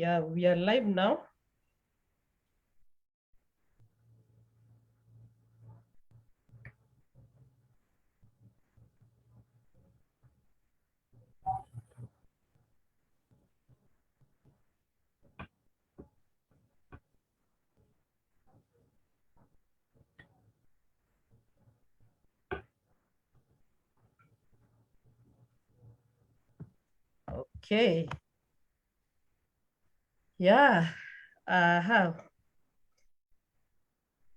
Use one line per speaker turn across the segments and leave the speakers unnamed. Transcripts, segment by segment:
Yeah, we are live now. Okay. Yeah.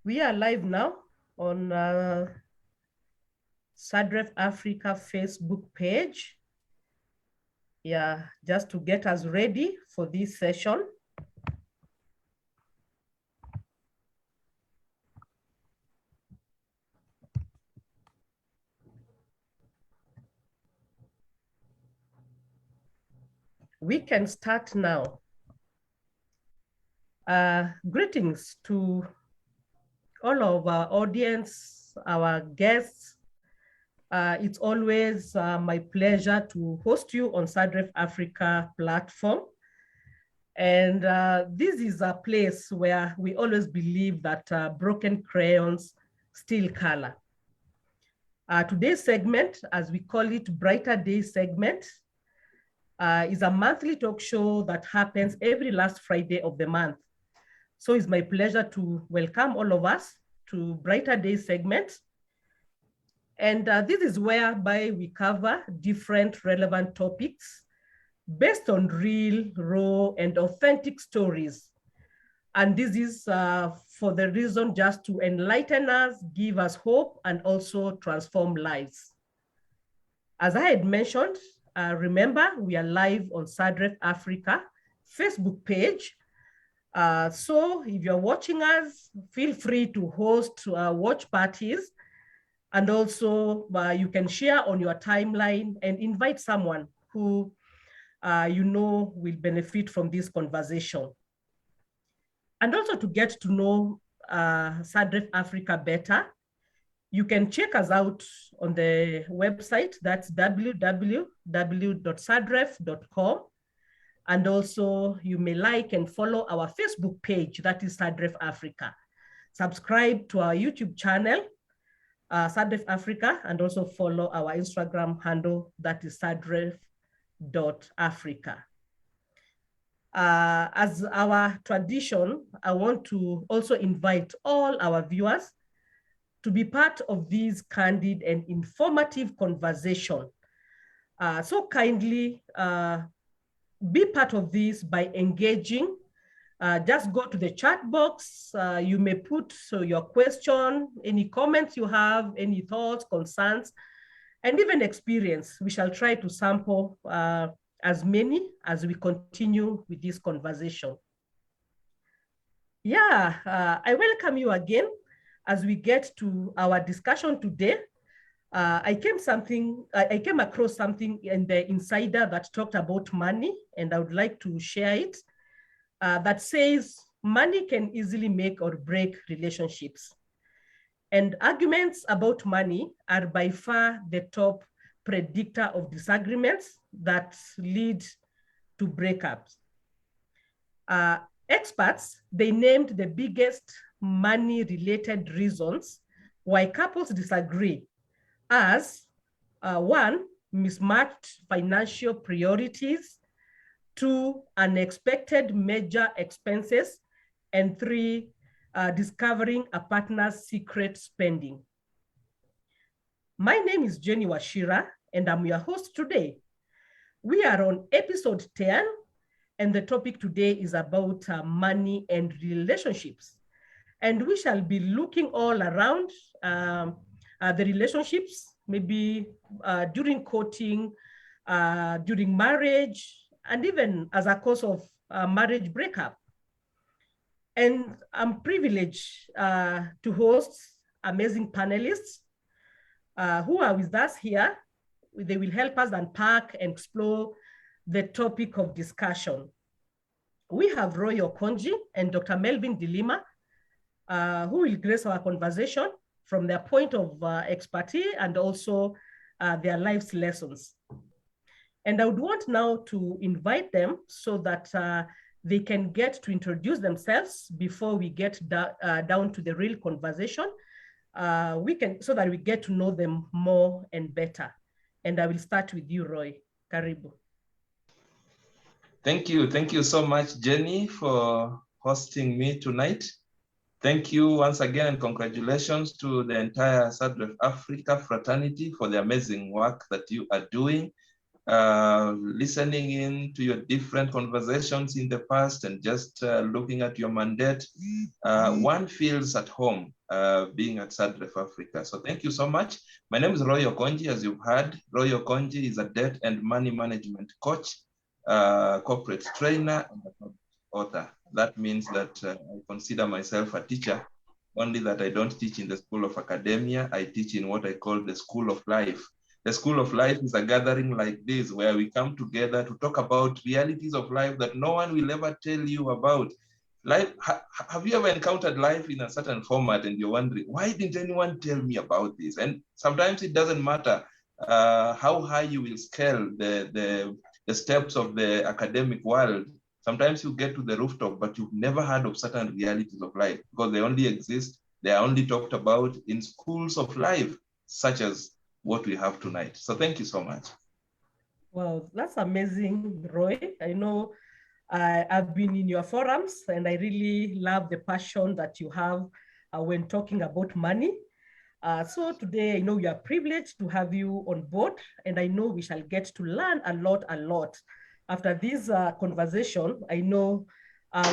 We are live now on SADREF Africa Facebook page. Yeah, just to get us ready for this session. We can start now. Greetings to all of our audience, our guests. It's always my pleasure to host you on SADREF Africa platform. And this is a place where we always believe that broken crayons still color. Today's segment, as we call it, Brighter Day segment, is a monthly talk show that happens every last Friday of the month. So it's my pleasure to welcome all of us to Brighter Day segment. And this is whereby we cover different relevant topics based on real, raw, and authentic stories. And this is for the reason just to enlighten us, give us hope, and also transform lives. As I had mentioned, remember, we are live on SADREF Africa Facebook page. So if you're watching us, feel free to host watch parties. And also you can share on your timeline and invite someone who you know will benefit from this conversation. And also to get to know SADREF Africa better, you can check us out on the website, that's www.sadref.com. And also you may like and follow our Facebook page, that is SADREF Africa. Subscribe to our YouTube channel, SADREF Africa, and also follow our Instagram handle, that is sadref.africa. As our tradition, I want to also invite all our viewers to be part of this candid and informative conversation. So kindly be part of this by engaging. Just go to the chat box. You may put your question, any comments you have, any thoughts, concerns, and even experience. We shall try to sample as many as we continue with this conversation. Yeah, I welcome you again as we get to our discussion today. I came across something in the Insider that talked about money, and I would like to share it, that says money can easily make or break relationships. And arguments about money are by far the top predictor of disagreements that lead to breakups. Experts, they named the biggest money-related reasons why couples disagree as one, mismatched financial priorities, two, unexpected major expenses, and three, discovering a partner's secret spending. My name is Jenny Washira, and I'm your host today. We are on episode 10, and the topic today is about money and relationships. And we shall be looking all around the relationships, maybe during courting, during marriage, and even as a cause of marriage breakup. And I'm privileged to host amazing panelists who are with us here. They will help us unpack and explore the topic of discussion. We have Roy Okonji and Dr. Melvin Dilima, who will grace our conversation from their point of expertise and also their life's lessons. And I would want now to invite them so that they can get to introduce themselves before we get down to the real conversation. So that we get to know them more and better. And I will start with you, Roy. Karibu.
Thank you so much, Jenny, for hosting me tonight. Thank you once again, and congratulations to the entire SADREF Africa fraternity for the amazing work that you are doing. Listening in to your different conversations in the past and just looking at your mandate, one feels at home being at SADREF Africa. So thank you so much. My name is Roy Okonji, as you've heard. Roy Okonji is a debt and money management coach, corporate trainer, and author. That means that I consider myself a teacher, only that I don't teach in the school of academia. I teach in what I call the school of life. The school of life is a gathering like this where we come together to talk about realities of life that no one will ever tell you about. Life, have you ever encountered life in a certain format and you're wondering, why didn't anyone tell me about this? And sometimes it doesn't matter how high you will scale the steps of the academic world. Sometimes you get to the rooftop, but you've never heard of certain realities of life because they only exist, they are only talked about in schools of life, such as what we have tonight. So thank you so much.
Wow, that's amazing, Roy. I know I've been in your forums and I really love the passion that you have when talking about money. So today, I know we are privileged to have you on board, and I know we shall get to learn a lot. After this conversation, I know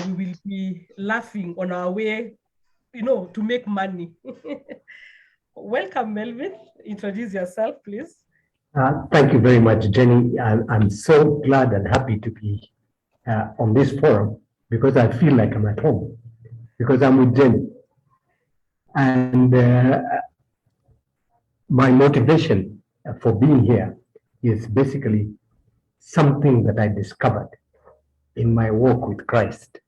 we will be laughing on our way, to make money. Welcome, Melvin. Introduce yourself, please.
Thank you very much, Jenny. I'm so glad and happy to be on this forum because I feel like I'm at home because I'm with Jenny. And my motivation for being here is basically something that I discovered in my walk with Christ.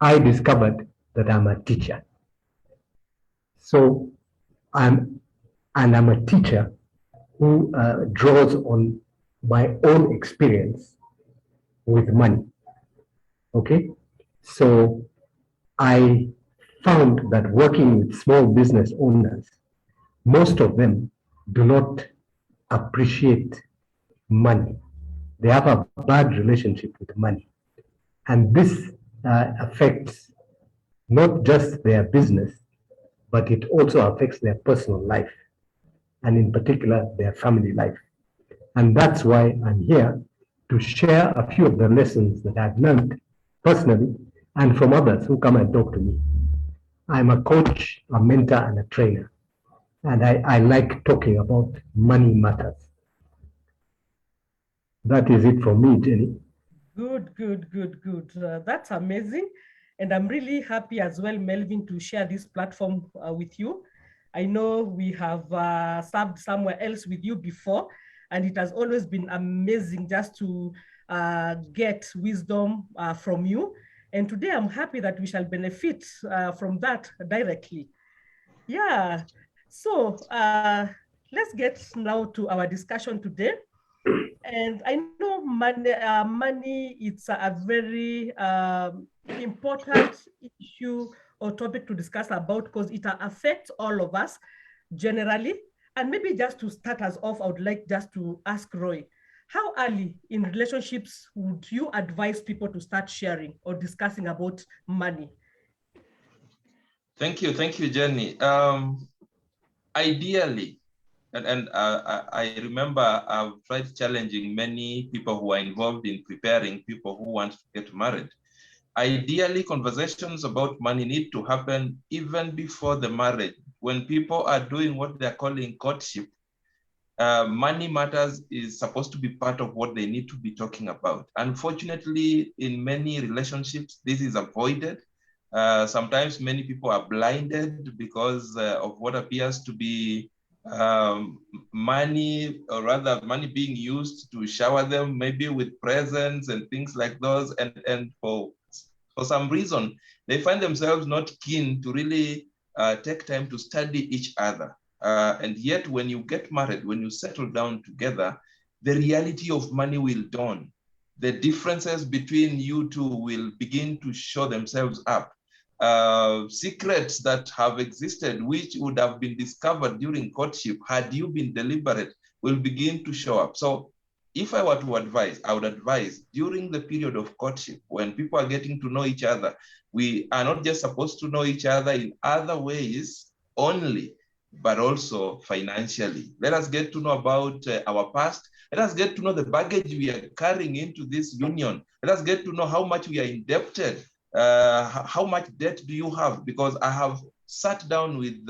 I discovered that I'm a teacher. So I'm a teacher who draws on my own experience with money. Okay, so I found that working with small business owners, most of them do not appreciate money. They have a bad relationship with money. And this affects not just their business, but it also affects their personal life, and in particular, their family life. And that's why I'm here to share a few of the lessons that I've learned personally and from others who come and talk to me. I'm a coach, a mentor, and a trainer. And I like talking about money matters. That is it from me, Jenny.
Good. That's amazing. And I'm really happy as well, Melvin, to share this platform with you. I know we have served somewhere else with you before, and it has always been amazing just to get wisdom from you. And today I'm happy that we shall benefit from that directly. Yeah, so let's get now to our discussion today. And I know money it's a very important issue or topic to discuss about because it affects all of us generally. And maybe just to start us off, I would like just to ask Roy, how early in relationships would you advise people to start sharing or discussing about money?
Thank you, Jenny. Ideally, and I remember I've tried challenging many people who are involved in preparing people who want to get married. Ideally, conversations about money need to happen even before the marriage. When people are doing what they're calling courtship, money matters is supposed to be part of what they need to be talking about. Unfortunately, in many relationships, this is avoided. Sometimes many people are blinded because of what appears to be money, or rather money being used to shower them maybe with presents and things like those. And for some reason, they find themselves not keen to really take time to study each other. And yet when you get married, when you settle down together, the reality of money will dawn. the differences between you two will begin to show themselves up. Secrets that have existed, which would have been discovered during courtship, had you been deliberate, will begin to show up. So if I were to advise, I would advise during the period of courtship, when people are getting to know each other, we are not just supposed to know each other in other ways only, but also financially. Let us get to know about our past. Let us get to know the baggage we are carrying into this union. Let us get to know how much we are indebted. How much debt do you have? Because I have sat down with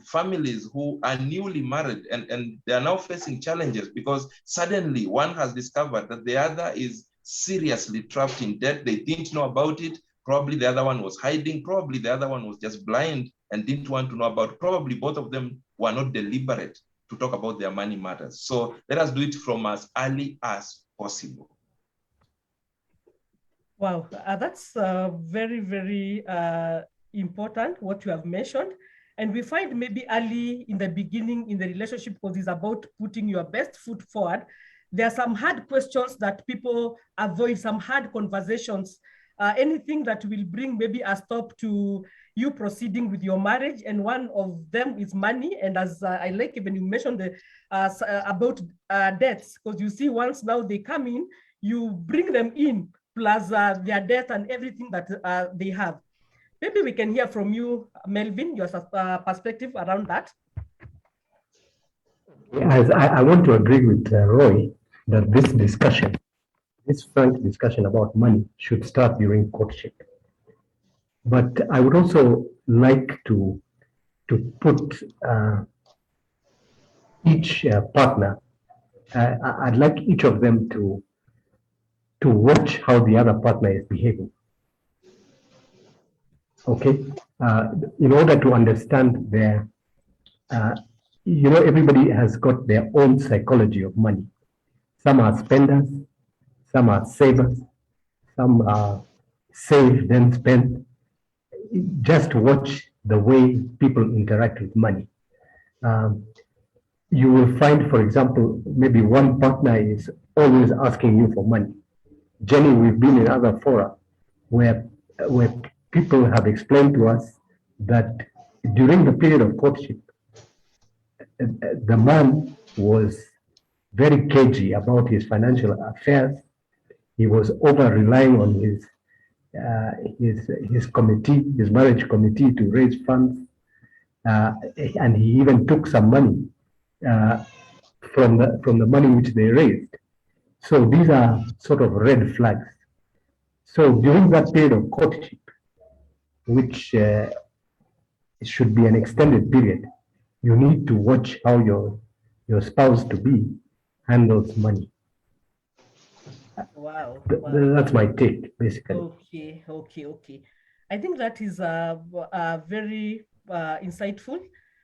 families who are newly married and they are now facing challenges because suddenly one has discovered that the other is seriously trapped in debt. They didn't know about it. Probably the other one was hiding. Probably the other one was just blind and didn't want to know about it. Probably both of them were not deliberate to talk about their money matters. So let us do it from as early as possible.
Wow, that's very, very important what you have mentioned. And we find maybe early in the beginning in the relationship, because it's about putting your best foot forward, there are some hard questions that people avoid, some hard conversations, anything that will bring maybe a stop to you proceeding with your marriage. And one of them is money. And as I like even you mentioned about debts, because you see once now they come in, you bring them in, plus their debt and everything that they have. Maybe we can hear from you, Melvin, your perspective around that.
As I want to agree with Roy that this discussion, this frank discussion about money should start during courtship. But I would also like to put each partner, I'd like each of them to watch how the other partner is behaving. Okay, in order to understand their, everybody has got their own psychology of money. Some are spenders, some are savers, some are save then spend. Just watch the way people interact with money. You will find, for example, maybe one partner is always asking you for money. Jenny, we've been in other fora where people have explained to us that during the period of courtship, the man was very cagey about his financial affairs. He was over relying on his committee, his marriage committee, to raise funds, and he even took some money from the money which they raised. So these are sort of red flags. So during that period of courtship, which should be an extended period, you need to watch how your spouse to be handles money.
Wow.
That's my take, basically.
Okay. I think that is very insightful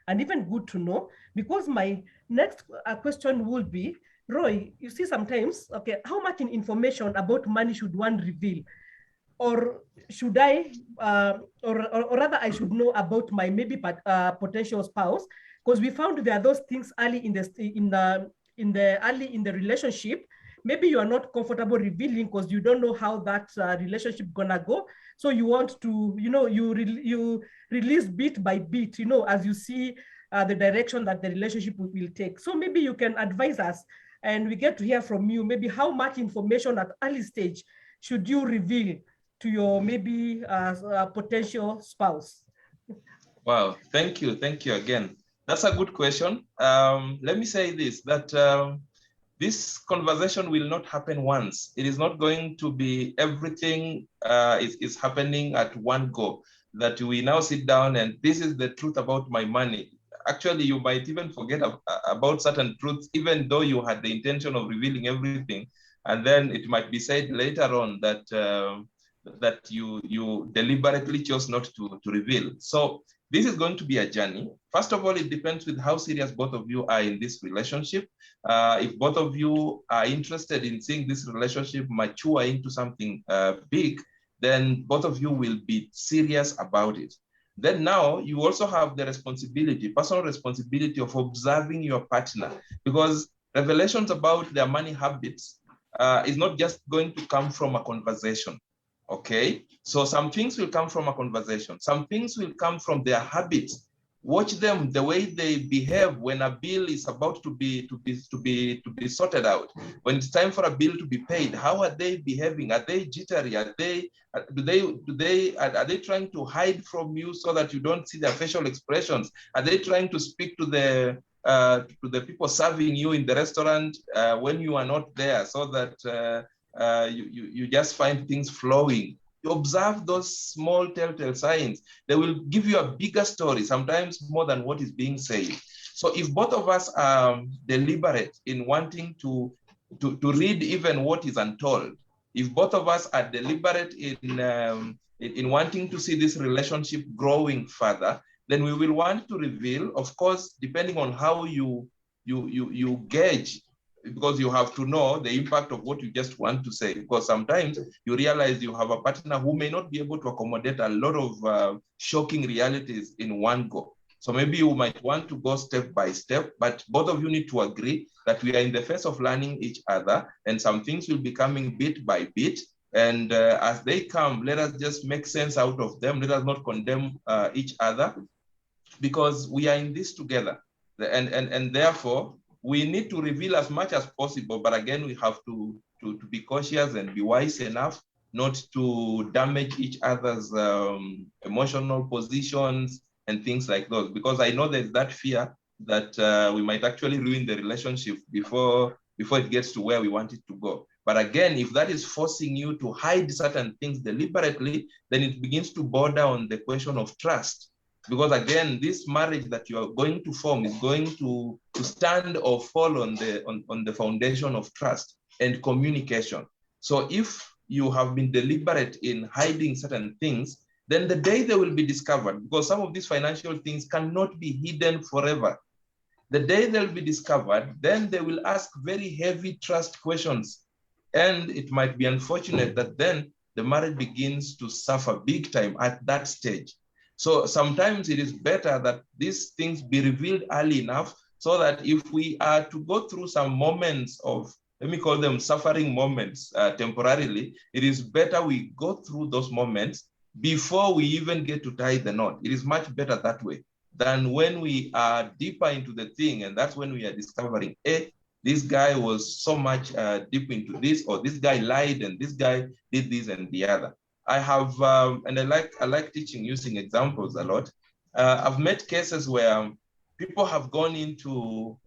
and even good to know, because my next question will be, Roy, you see sometimes, okay, how much information about money should one reveal? Or should I, or rather I should know about my maybe potential spouse? Because we found there are those things early in the relationship. Maybe you are not comfortable revealing because you don't know how that relationship gonna go. So you want to, you release bit by bit, as you see the direction that the relationship will take. So maybe you can advise us, and we get to hear from you, maybe how much information at early stage should you reveal to your maybe potential spouse?
Wow, thank you again. That's a good question. Let me say this, that this conversation will not happen once. It is not going to be everything is happening at one go, that we now sit down and this is the truth about my money. Actually, you might even forget about certain truths, even though you had the intention of revealing everything. And then it might be said later on that that you deliberately chose not to reveal. So this is going to be a journey. First of all, it depends with how serious both of you are in this relationship. If both of you are interested in seeing this relationship mature into something big, then both of you will be serious about it. Then now you also have the responsibility, personal responsibility of observing your partner, because revelations about their money habits is not just going to come from a conversation. Okay, so some things will come from a conversation. Some things will come from their habits. Watch them, the way they behave when a bill is about to be sorted out. When it's time for a bill to be paid, how are they behaving? Are they jittery? Are they trying to hide from you so that you don't see their facial expressions? Are they trying to speak to the people serving you in the restaurant when you are not there, so that you just find things flowing? You observe those small telltale signs. They will give you a bigger story, sometimes more than what is being said. So if both of us are deliberate in wanting to read even what is untold, if both of us are deliberate in wanting to see this relationship growing further, then we will want to reveal, of course, depending on how you gauge, because you have to know the impact of what you just want to say, because sometimes you realize you have a partner who may not be able to accommodate a lot of shocking realities in one go. So maybe you might want to go step by step, but both of you need to agree that we are in the phase of learning each other, and some things will be coming bit by bit. And as they come, let us just make sense out of them. Let us not condemn each other, because we are in this together. And therefore, we need to reveal as much as possible, but again, we have to be cautious and be wise enough not to damage each other's emotional positions and things like those, because I know there's that fear that we might actually ruin the relationship before it gets to where we want it to go. But again, if that is forcing you to hide certain things deliberately, then it begins to border on the question of trust. Because again, this marriage that you are going to form is going to stand or fall on the foundation of trust and communication. So if you have been deliberate in hiding certain things, then the day they will be discovered, because some of these financial things cannot be hidden forever. The day they'll be discovered, then they will ask very heavy trust questions. And it might be unfortunate that then the marriage begins to suffer big time at that stage. So sometimes it is better that these things be revealed early enough, so that if we are to go through some moments of, let me call them suffering moments temporarily, it is better we go through those moments before we even get to tie the knot. It is much better that way than when we are deeper into the thing, and that's when we are discovering, this guy was so much deep into this, or this guy lied, and this guy did this and the other. I have, and I like teaching using examples a lot. I've met cases where people have gone into,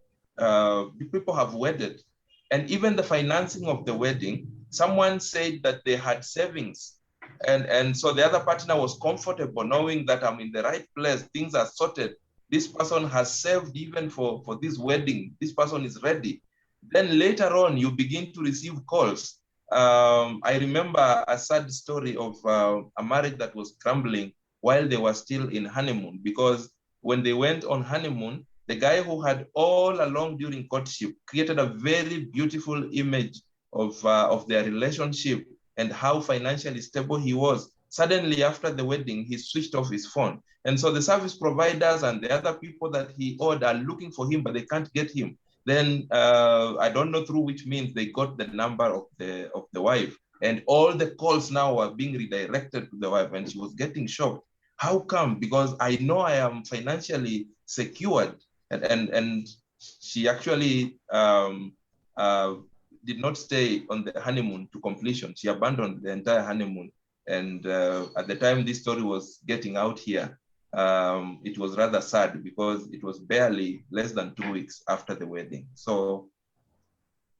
people have wedded, and even the financing of the wedding, someone said that they had savings. And so the other partner was comfortable knowing that I'm in the right place, things are sorted. This person has saved even for this wedding. This person is ready. Then later on, you begin to receive calls. I remember a sad story of a marriage that was crumbling while they were still in honeymoon, because when they went on honeymoon, the guy who had all along during courtship created a very beautiful image of their relationship and how financially stable he was. Suddenly, after the wedding, he switched off his phone. And so the service providers and the other people that he owed are looking for him, but they can't get him. Then I don't know through which means they got the number of the wife, and all the calls now are being redirected to the wife, and she was getting shocked. How come? Because I know I am financially secured, and she actually did not stay on the honeymoon to completion. She abandoned the entire honeymoon, and at the time this story was getting out here, it was rather sad because it was barely less than 2 weeks after the wedding. So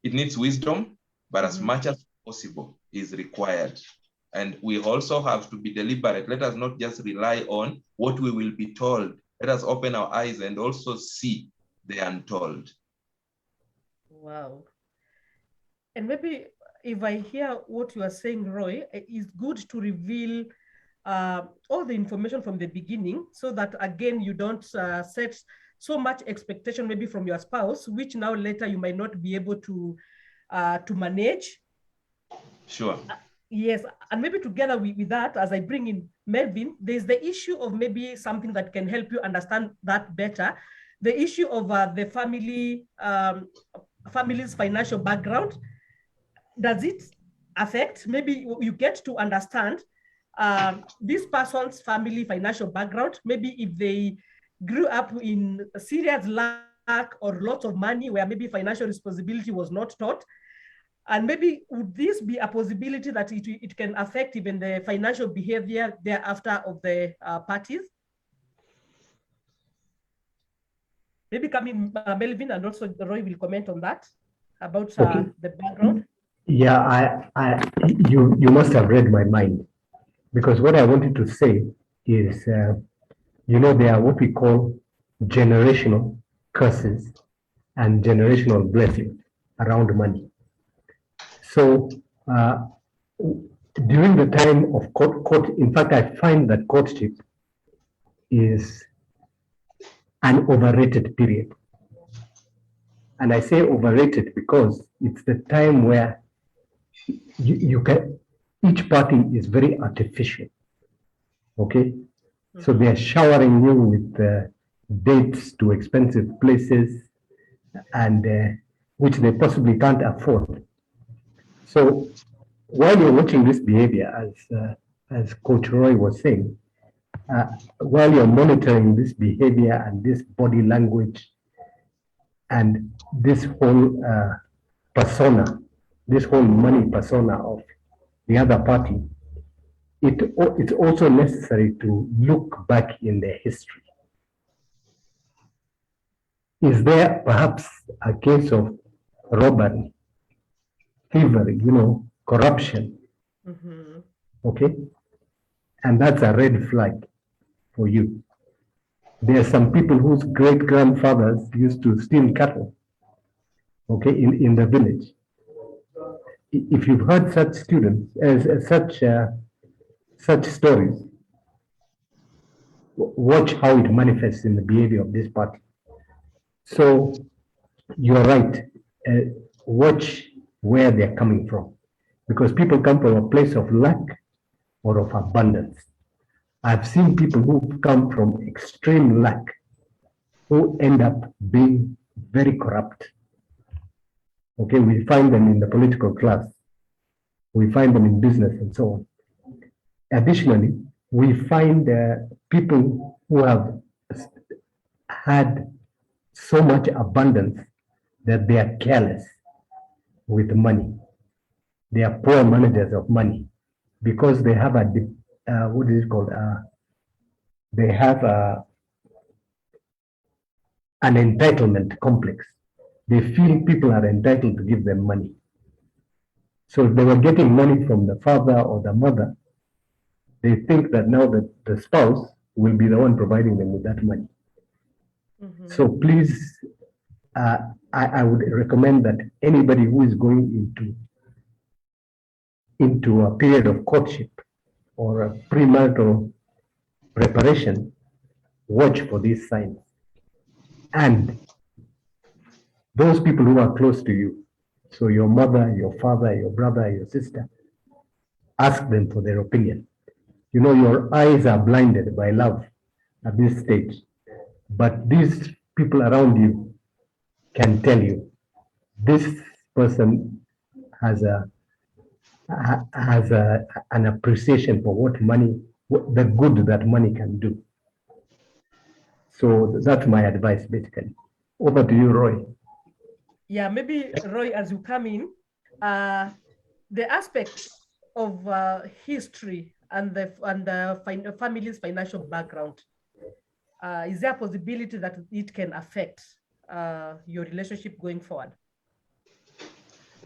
it needs wisdom, but as much as possible is required. And we also have to be deliberate. Let us not just rely on what we will be told. Let us open our eyes and also see the untold.
Wow. And maybe if I hear what you are saying, Roy, it's good to reveal all the information from the beginning, so that again, you don't set so much expectation maybe from your spouse, which now later you might not be able to manage.
Sure.
Yes, and maybe together with that, as I bring in Melvin, there's the issue of maybe something that can help you understand that better, the issue of the family's financial background. does it affect? Maybe you get to understand this person's family financial background. Maybe if they grew up in a serious lack or lots of money where maybe financial responsibility was not taught. And maybe would this be a possibility that it can affect even the financial behavior thereafter of the parties? Maybe coming, Melvin, and also Roy will comment on that about the background.
Yeah, you must have read my mind, because what I wanted to say is, there are what we call generational curses and generational blessings around money. So during the time of court, in fact, I find that courtship is an overrated period. And I say overrated because it's the time where each party is very artificial. Okay? So they're showering you with dates to expensive places, and which they possibly can't afford. So while you're watching this behavior, as Coach Roy was saying, while you're monitoring this behavior and this body language and this whole persona, this whole money persona of the other party, it's also necessary to look back in their history. Is there perhaps a case of robbery, thievery, corruption? Okay? And that's a red flag for you. There are some people whose great-grandfathers used to steal cattle, okay, in the village. If you've heard such students, such stories, watch how it manifests in the behavior of this party. So you're right. Watch where they're coming from, because people come from a place of lack or of abundance. I've seen people who come from extreme lack who end up being very corrupt. Okay, we find them in the political class. We find them in business and so on. Additionally, we find people who have had so much abundance that they are careless with money. They are poor managers of money because they have what is it called? They have an entitlement complex. They feel people are entitled to give them money. So if they were getting money from the father or the mother, they think that now that the spouse will be the one providing them with that money. So please, I would recommend that anybody who is going into a period of courtship or a premarital preparation, watch for these signs. And those people who are close to you, so your mother, your father, your brother, your sister, ask them for their opinion. Your eyes are blinded by love at this stage, but these people around you can tell you this person has an appreciation for the good that money can do. So that's my advice, basically. Over to you, Roy.
Yeah, maybe Roy, as you come in, the aspect of history and the family's financial background, is there a possibility that it can affect your relationship going forward?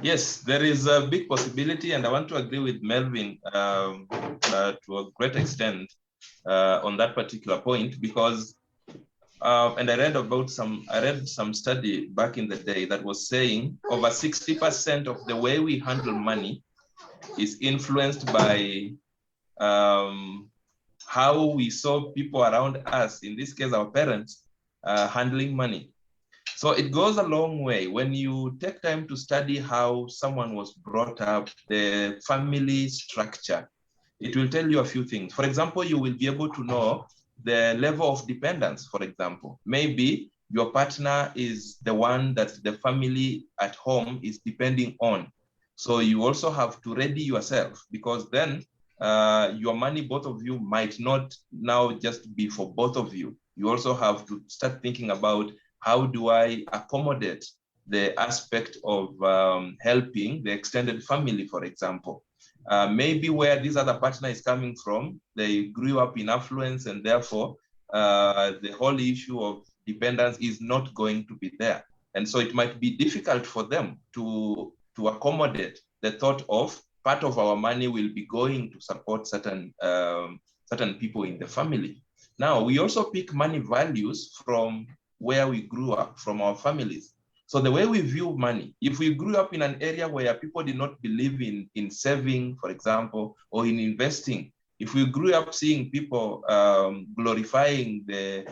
Yes, there is a big possibility, and I want to agree with Melvin to a great extent on that particular point, because and I read some study back in the day that was saying over 60% of the way we handle money is influenced by how we saw people around us, in this case our parents, handling money. So it goes a long way when you take time to study how someone was brought up, the family structure. It will tell you a few things. For example, you will be able to know the level of dependence, for example. Maybe your partner is the one that the family at home is depending on. So you also have to ready yourself, because then your money, both of you, might not now just be for both of you. You also have to start thinking about, how do I accommodate the aspect of helping the extended family, for example. Maybe where this other partner is coming from, they grew up in affluence, and therefore the whole issue of dependence is not going to be there. And so it might be difficult for them to accommodate the thought of part of our money will be going to support certain people in the family. Now, we also pick money values from where we grew up, from our families. So the way we view money, if we grew up in an area where people did not believe in saving, for example, or in investing, if we grew up seeing people glorifying the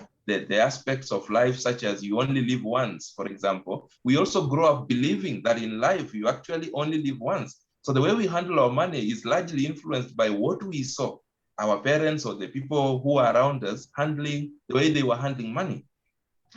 aspects of life, such as you only live once, for example, we also grow up believing that in life, you actually only live once. So the way we handle our money is largely influenced by what we saw our parents or the people who are around us handling, the way they were handling money.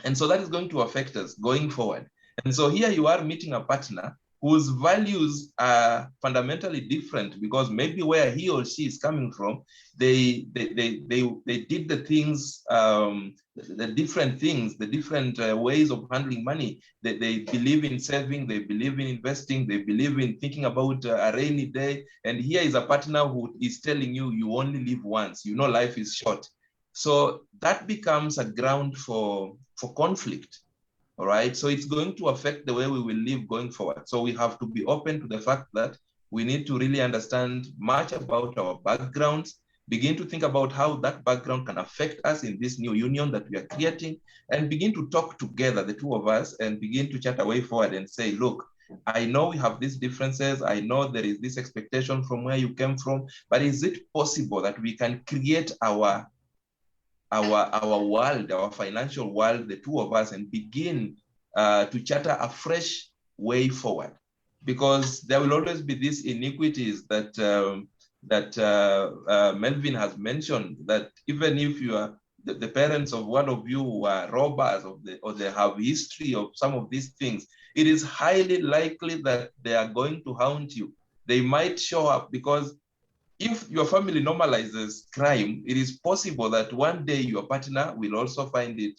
And so that is going to affect us going forward. And so here you are meeting a partner whose values are fundamentally different, because maybe where he or she is coming from, they did the things, the different things, the different ways of handling money. They believe in saving, they believe in investing, they believe in thinking about a rainy day. And here is a partner who is telling you, you only live once, you know, life is short. So that becomes a ground for conflict. All right, so it's going to affect the way we will live going forward. So we have to be open to the fact that we need to really understand much about our backgrounds, begin to think about how that background can affect us in this new union that we are creating, and begin to talk together, the two of us, and begin to chat a way forward and say, look, I know we have these differences. I know there is this expectation from where you came from, but is it possible that we can create our world, our financial world, the two of us, and begin to charter a fresh way forward? Because there will always be these inequities that Melvin has mentioned, that even if you are the parents of one of you were robbers or they have history of some of these things, it is highly likely that they are going to haunt you. They might show up, because if your family normalizes crime, it is possible that one day your partner will also find it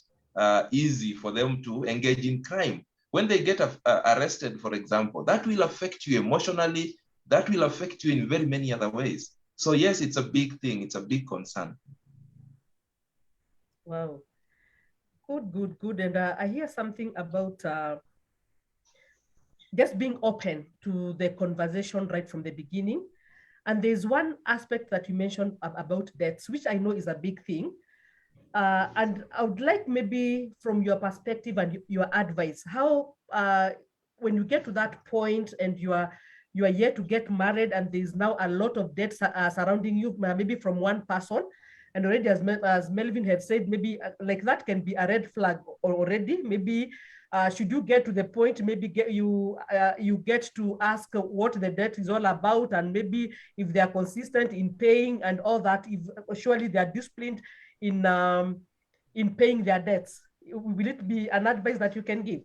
easy for them to engage in crime. When they get arrested, for example, that will affect you emotionally, that will affect you in very many other ways. So yes, it's a big thing, it's a big concern.
Wow, good. And I hear something about just being open to the conversation right from the beginning. And there's one aspect that you mentioned about debts, which I know is a big thing. And I would like, maybe from your perspective and your advice, how when you get to that point and you are yet to get married, and there's now a lot of debts surrounding you, maybe from one person, and already, as Melvin had said, maybe like that can be a red flag already. Maybe should you get to the point, maybe you get to ask what the debt is all about, and maybe if they are consistent in paying and all that, if surely they are disciplined in paying their debts. Will it be an advice that you can give?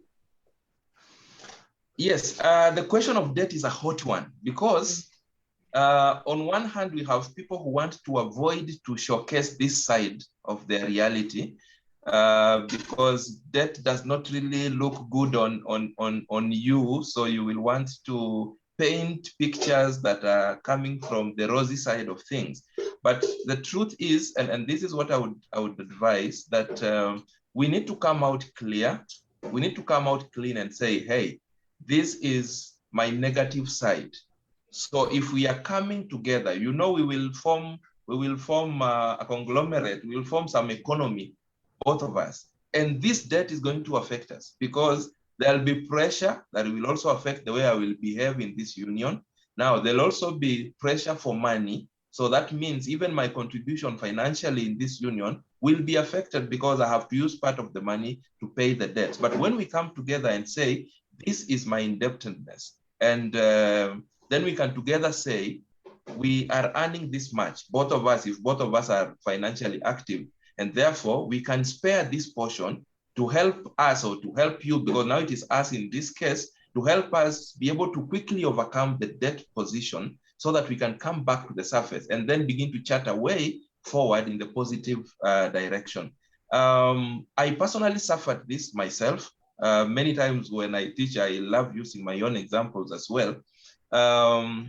Yes, the question of debt is a hot one, because on one hand, we have people who want to avoid to showcase this side of their reality, because debt does not really look good on you. So you will want to paint pictures that are coming from the rosy side of things. But the truth is, and this is what I would advise, that we need to come out clear. We need to come out clean and say, hey, this is my negative side. So if we are coming together, you know, we will form a conglomerate, we will form some economy, both of us. And this debt is going to affect us, because there'll be pressure that will also affect the way I will behave in this union. Now, there'll also be pressure for money. So that means even my contribution financially in this union will be affected, because I have to use part of the money to pay the debt. But when we come together and say, this is my indebtedness, and then we can together say, we are earning this much, both of us, if both of us are financially active, and therefore we can spare this portion to help us or to help you, because now it is us in this case, to help us be able to quickly overcome the debt position so that we can come back to the surface and then begin to chart a way forward in the positive direction. I personally suffered this myself. Many times when I teach, I love using my own examples as well.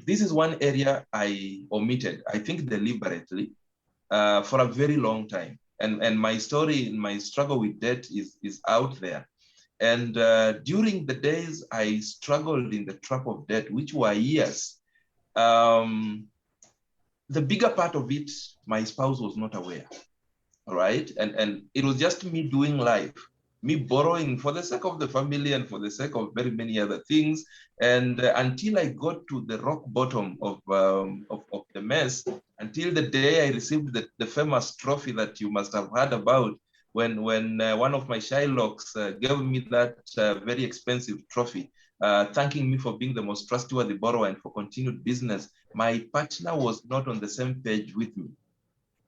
This is one area I omitted, I think deliberately, for a very long time. And my story, my struggle with debt is out there. And during the days I struggled in the trap of debt, which were years, the bigger part of it, my spouse was not aware, all right? And it was just me doing life, me borrowing for the sake of the family and for the sake of very many other things. And until I got to the rock bottom of the mess, until the day I received the famous trophy that you must have heard about, when one of my Shylocks gave me that very expensive trophy, thanking me for being the most trustworthy borrower and for continued business, my partner was not on the same page with me.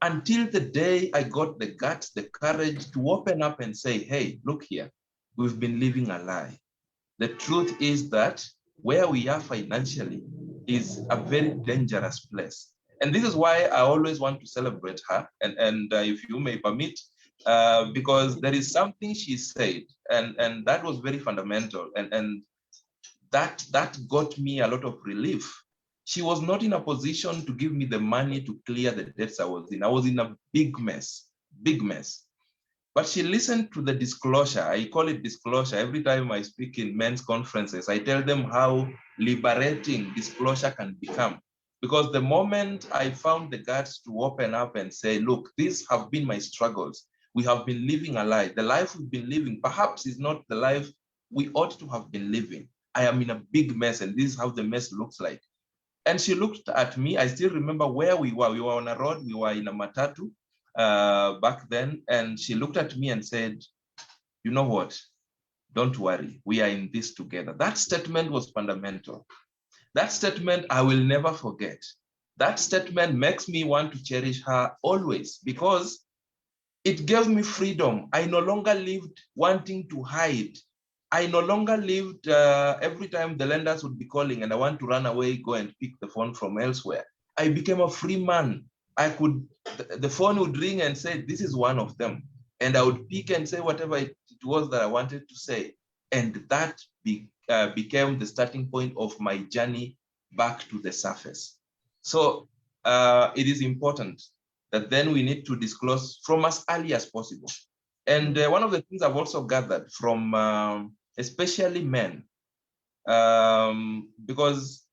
Until the day I got the guts, the courage to open up and say, hey, look here, we've been living a lie. The truth is that where we are financially is a very dangerous place. And this is why I always want to celebrate her. And if you may permit, because there is something she said, and that was very fundamental. And that got me a lot of relief. She was not in a position to give me the money to clear the debts I was in. I was in a big mess, big mess. But she listened to the disclosure. I call it disclosure. Every time I speak in men's conferences, I tell them how liberating disclosure can become. Because the moment I found the guts to open up and say, look, these have been my struggles. We have been living a lie. The life we've been living perhaps is not the life we ought to have been living. I am in a big mess, and this is how the mess looks like. And she looked at me. I still remember where we were. We were on a road. We were in a matatu back then. And she looked at me and said, you know what? Don't worry. We are in this together. That statement was fundamental. That statement I will never forget. That statement makes me want to cherish her always because it gave me freedom. I no longer lived wanting to hide. I no longer lived every time the lenders would be calling and I want to run away, go and pick the phone from elsewhere. I became a free man. The phone would ring and say, this is one of them. And I would pick and say whatever it was that I wanted to say. And that became the starting point of my journey back to the surface. So it is important that then we need to disclose from as early as possible. And one of the things I've also gathered from especially men, because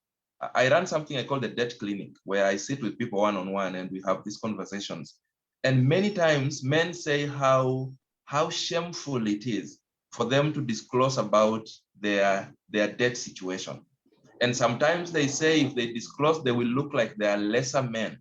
I run something I call the debt clinic, where I sit with people one-on-one and we have these conversations. And many times men say how shameful it is for them to disclose about their debt situation. And sometimes they say if they disclose, they will look like they are lesser men.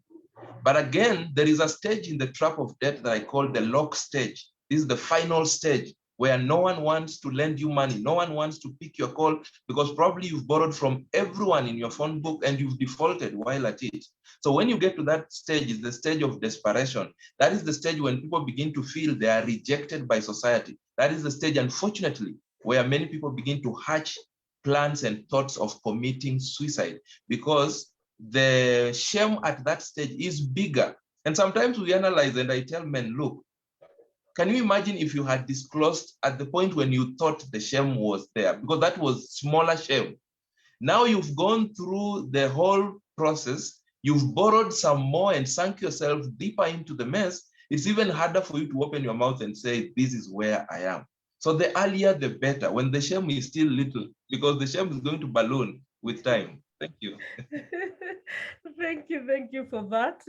But again, there is a stage in the trap of debt that I call the lock stage. This is the final stage where no one wants to lend you money. No one wants to pick your call because probably you've borrowed from everyone in your phone book and you've defaulted while at it. So when you get to that stage, is the stage of desperation. That is the stage when people begin to feel they are rejected by society. That is the stage, unfortunately, where many people begin to hatch plans and thoughts of committing suicide because the shame at that stage is bigger. And sometimes we analyze and I tell men, look, can you imagine if you had disclosed at the point when you thought the shame was there? Because that was smaller shame. Now you've gone through the whole process, you've borrowed some more and sunk yourself deeper into the mess. It's even harder for you to open your mouth and say, this is where I am. So the earlier, the better, when the shame is still little, because the shame is going to balloon with time. Thank you.
Thank you for that.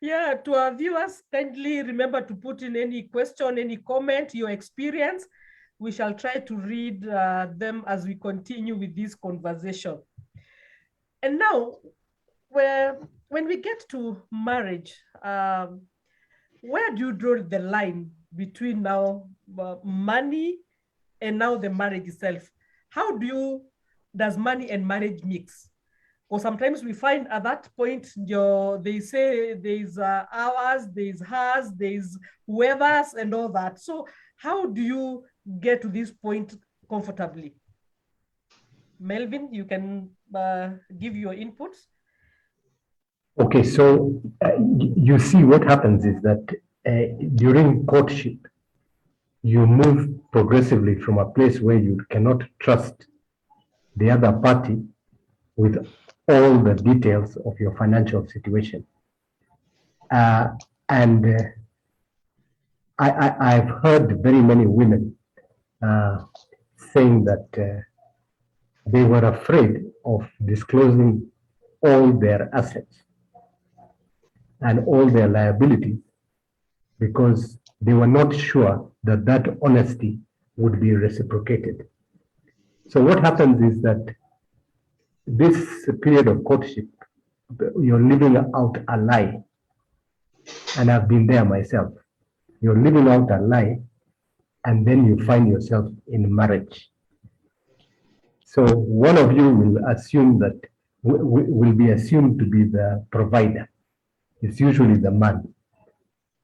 Yeah, to our viewers, kindly remember to put in any question, any comment, your experience. We shall try to read them as we continue with this conversation. And now, when we get to marriage, where do you draw the line between now money and now the marriage itself? How does money and marriage mix? Because sometimes we find at that point, they say there's ours, there's hers, there's whoever's and all that. So how do you get to this point comfortably? Melvin, you can give your inputs.
Okay, so you see what happens is that during courtship, you move progressively from a place where you cannot trust the other party with all the details of your financial situation. I've heard very many women saying that they were afraid of disclosing all their assets and all their liabilities because they were not sure that that honesty would be reciprocated. So what happens is that this period of courtship, you're living out a lie. And I've been there myself. You're living out a lie, and then you find yourself in marriage. So one of you will assume that, will be assumed to be the provider. It's usually the man.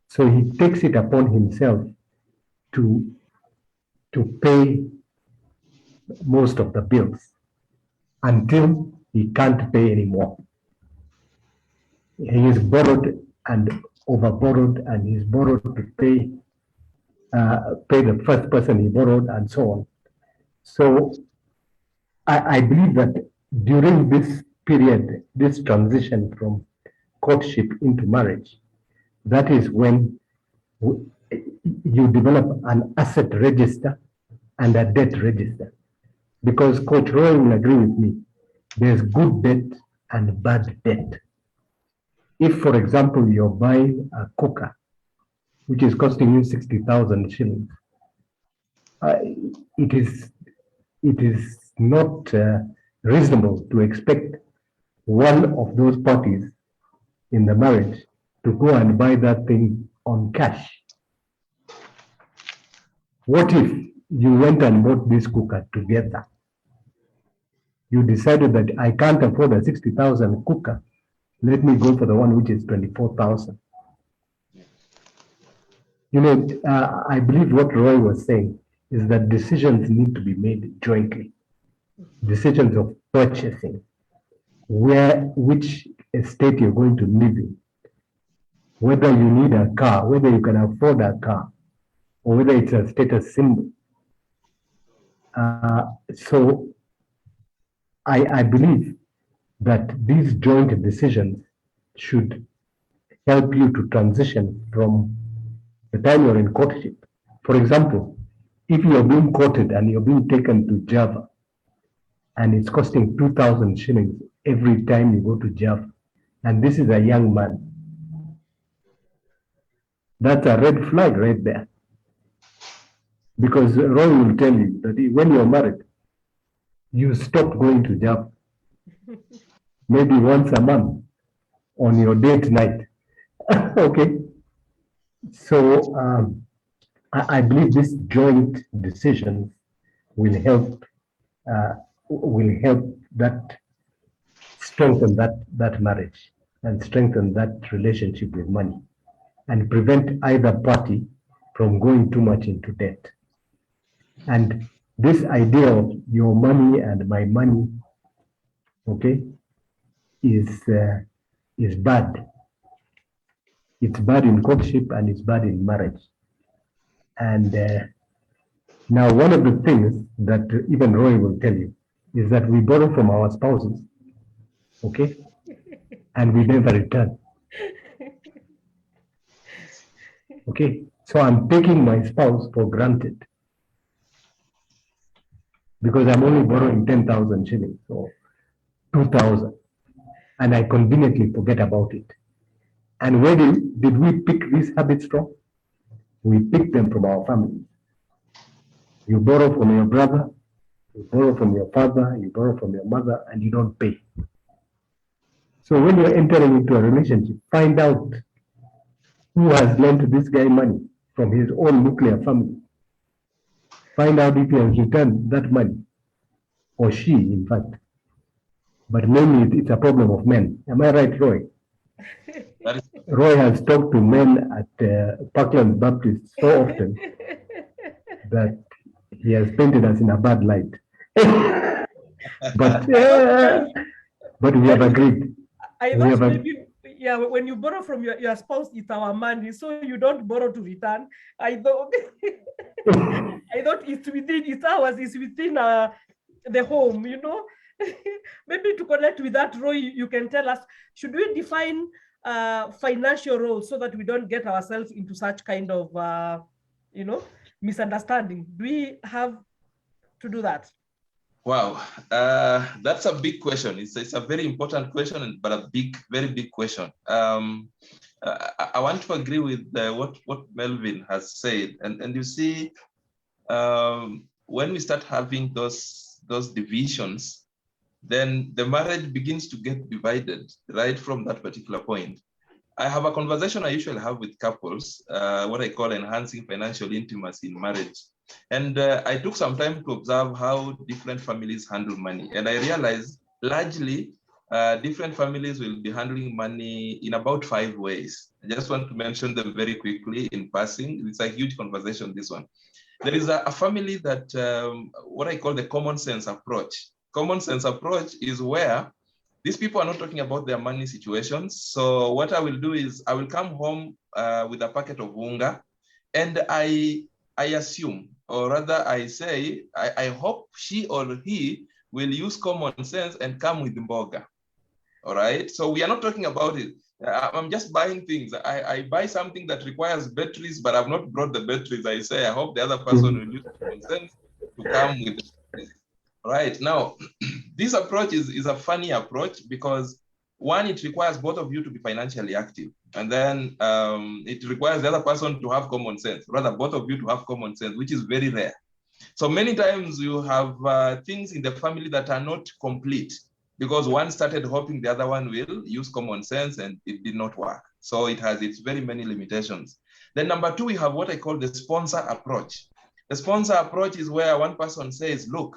So he takes it upon himself to pay most of the bills until he can't pay anymore. He is borrowed and over-borrowed, and he's borrowed to pay the first person he borrowed, and so on. So I believe that during this period, this transition from courtship into marriage, that is when you develop an asset register and a debt register. Because Coach Roy will agree with me, there's good debt and bad debt. If, for example, you're buying a cooker, which is costing you 60,000 shillings, it is not reasonable to expect one of those parties in the marriage to go and buy that thing on cash. What if you went and bought this cooker together? You decided that I can't afford a 60,000 cooker. Let me go for the one which is 24,000. You know, I believe what Roy was saying is that decisions need to be made jointly. Decisions of purchasing, which estate you're going to live in, whether you need a car, whether you can afford a car, or whether it's a status symbol. So I believe that these joint decisions should help you to transition from the time you're in courtship. For example, if you're being courted and you're being taken to Java, and it's costing 2,000 shillings every time you go to Java, and this is a young man, that's a red flag right there. Because Roy will tell you that when you're married, you stop going to Java. Maybe once a month on your date night. Okay. So I believe this joint decision will help that strengthen that marriage and strengthen that relationship with money and prevent either party from going too much into debt. And this idea of your money and my money, okay, is bad. It's bad in courtship and it's bad in marriage. And now one of the things that even Roy will tell you is that we borrow from our spouses, okay, and we never return. Okay, so I'm taking my spouse for granted because I'm only borrowing 10,000 shillings or 2,000, and I conveniently forget about it. And where did we pick these habits from? We pick them from our families. You borrow from your brother, you borrow from your father, you borrow from your mother, and you don't pay. So when you're entering into a relationship, find out who has lent this guy money from his own nuclear family. Find out if he has returned that money, or she, in fact. But mainly it's a problem of men. Am I right, Roy? Roy has talked to men at Parkland Baptist so often that he has painted us in a bad light. but but we have agreed.
I
We
thought
have
maybe, yeah, when you borrow from your spouse, it's our money, so you don't borrow to return. I thought, I thought it's ours, it's within the home, you know. Maybe to connect with that, Roy, you can tell us, should we define financial roles so that we don't get ourselves into such kind of, you know, misunderstanding? Do we have to do that?
Wow, that's a big question. It's a very important question, but a very big question. I want to agree with what Melvin has said, and you see, when we start having those divisions, then the marriage begins to get divided right from that particular point. I have a conversation I usually have with couples, what I call enhancing financial intimacy in marriage. And I took some time to observe how different families handle money. And I realized largely different families will be handling money in about 5 ways. I just want to mention them very quickly in passing. It's a huge conversation, this one. There is a family that what I call the common sense approach. Common sense approach is where these people are not talking about their money situations. So what I will do is I will come home with a packet of unga, and I assume, or rather I say, I hope she or he will use common sense and come with mboga. All right. So we are not talking about it. I'm just buying things. I buy something that requires batteries, but I've not brought the batteries. I say, I hope the other person will use common sense to come with it. Right. Now, this approach is a funny approach because one, it requires both of you to be financially active. And then it requires the other person to have common sense, rather both of you to have common sense, which is very rare. So many times you have things in the family that are not complete because one started hoping the other one will use common sense and it did not work. So it has its very many limitations. Then number 2, we have what I call the sponsor approach. The sponsor approach is where one person says, look,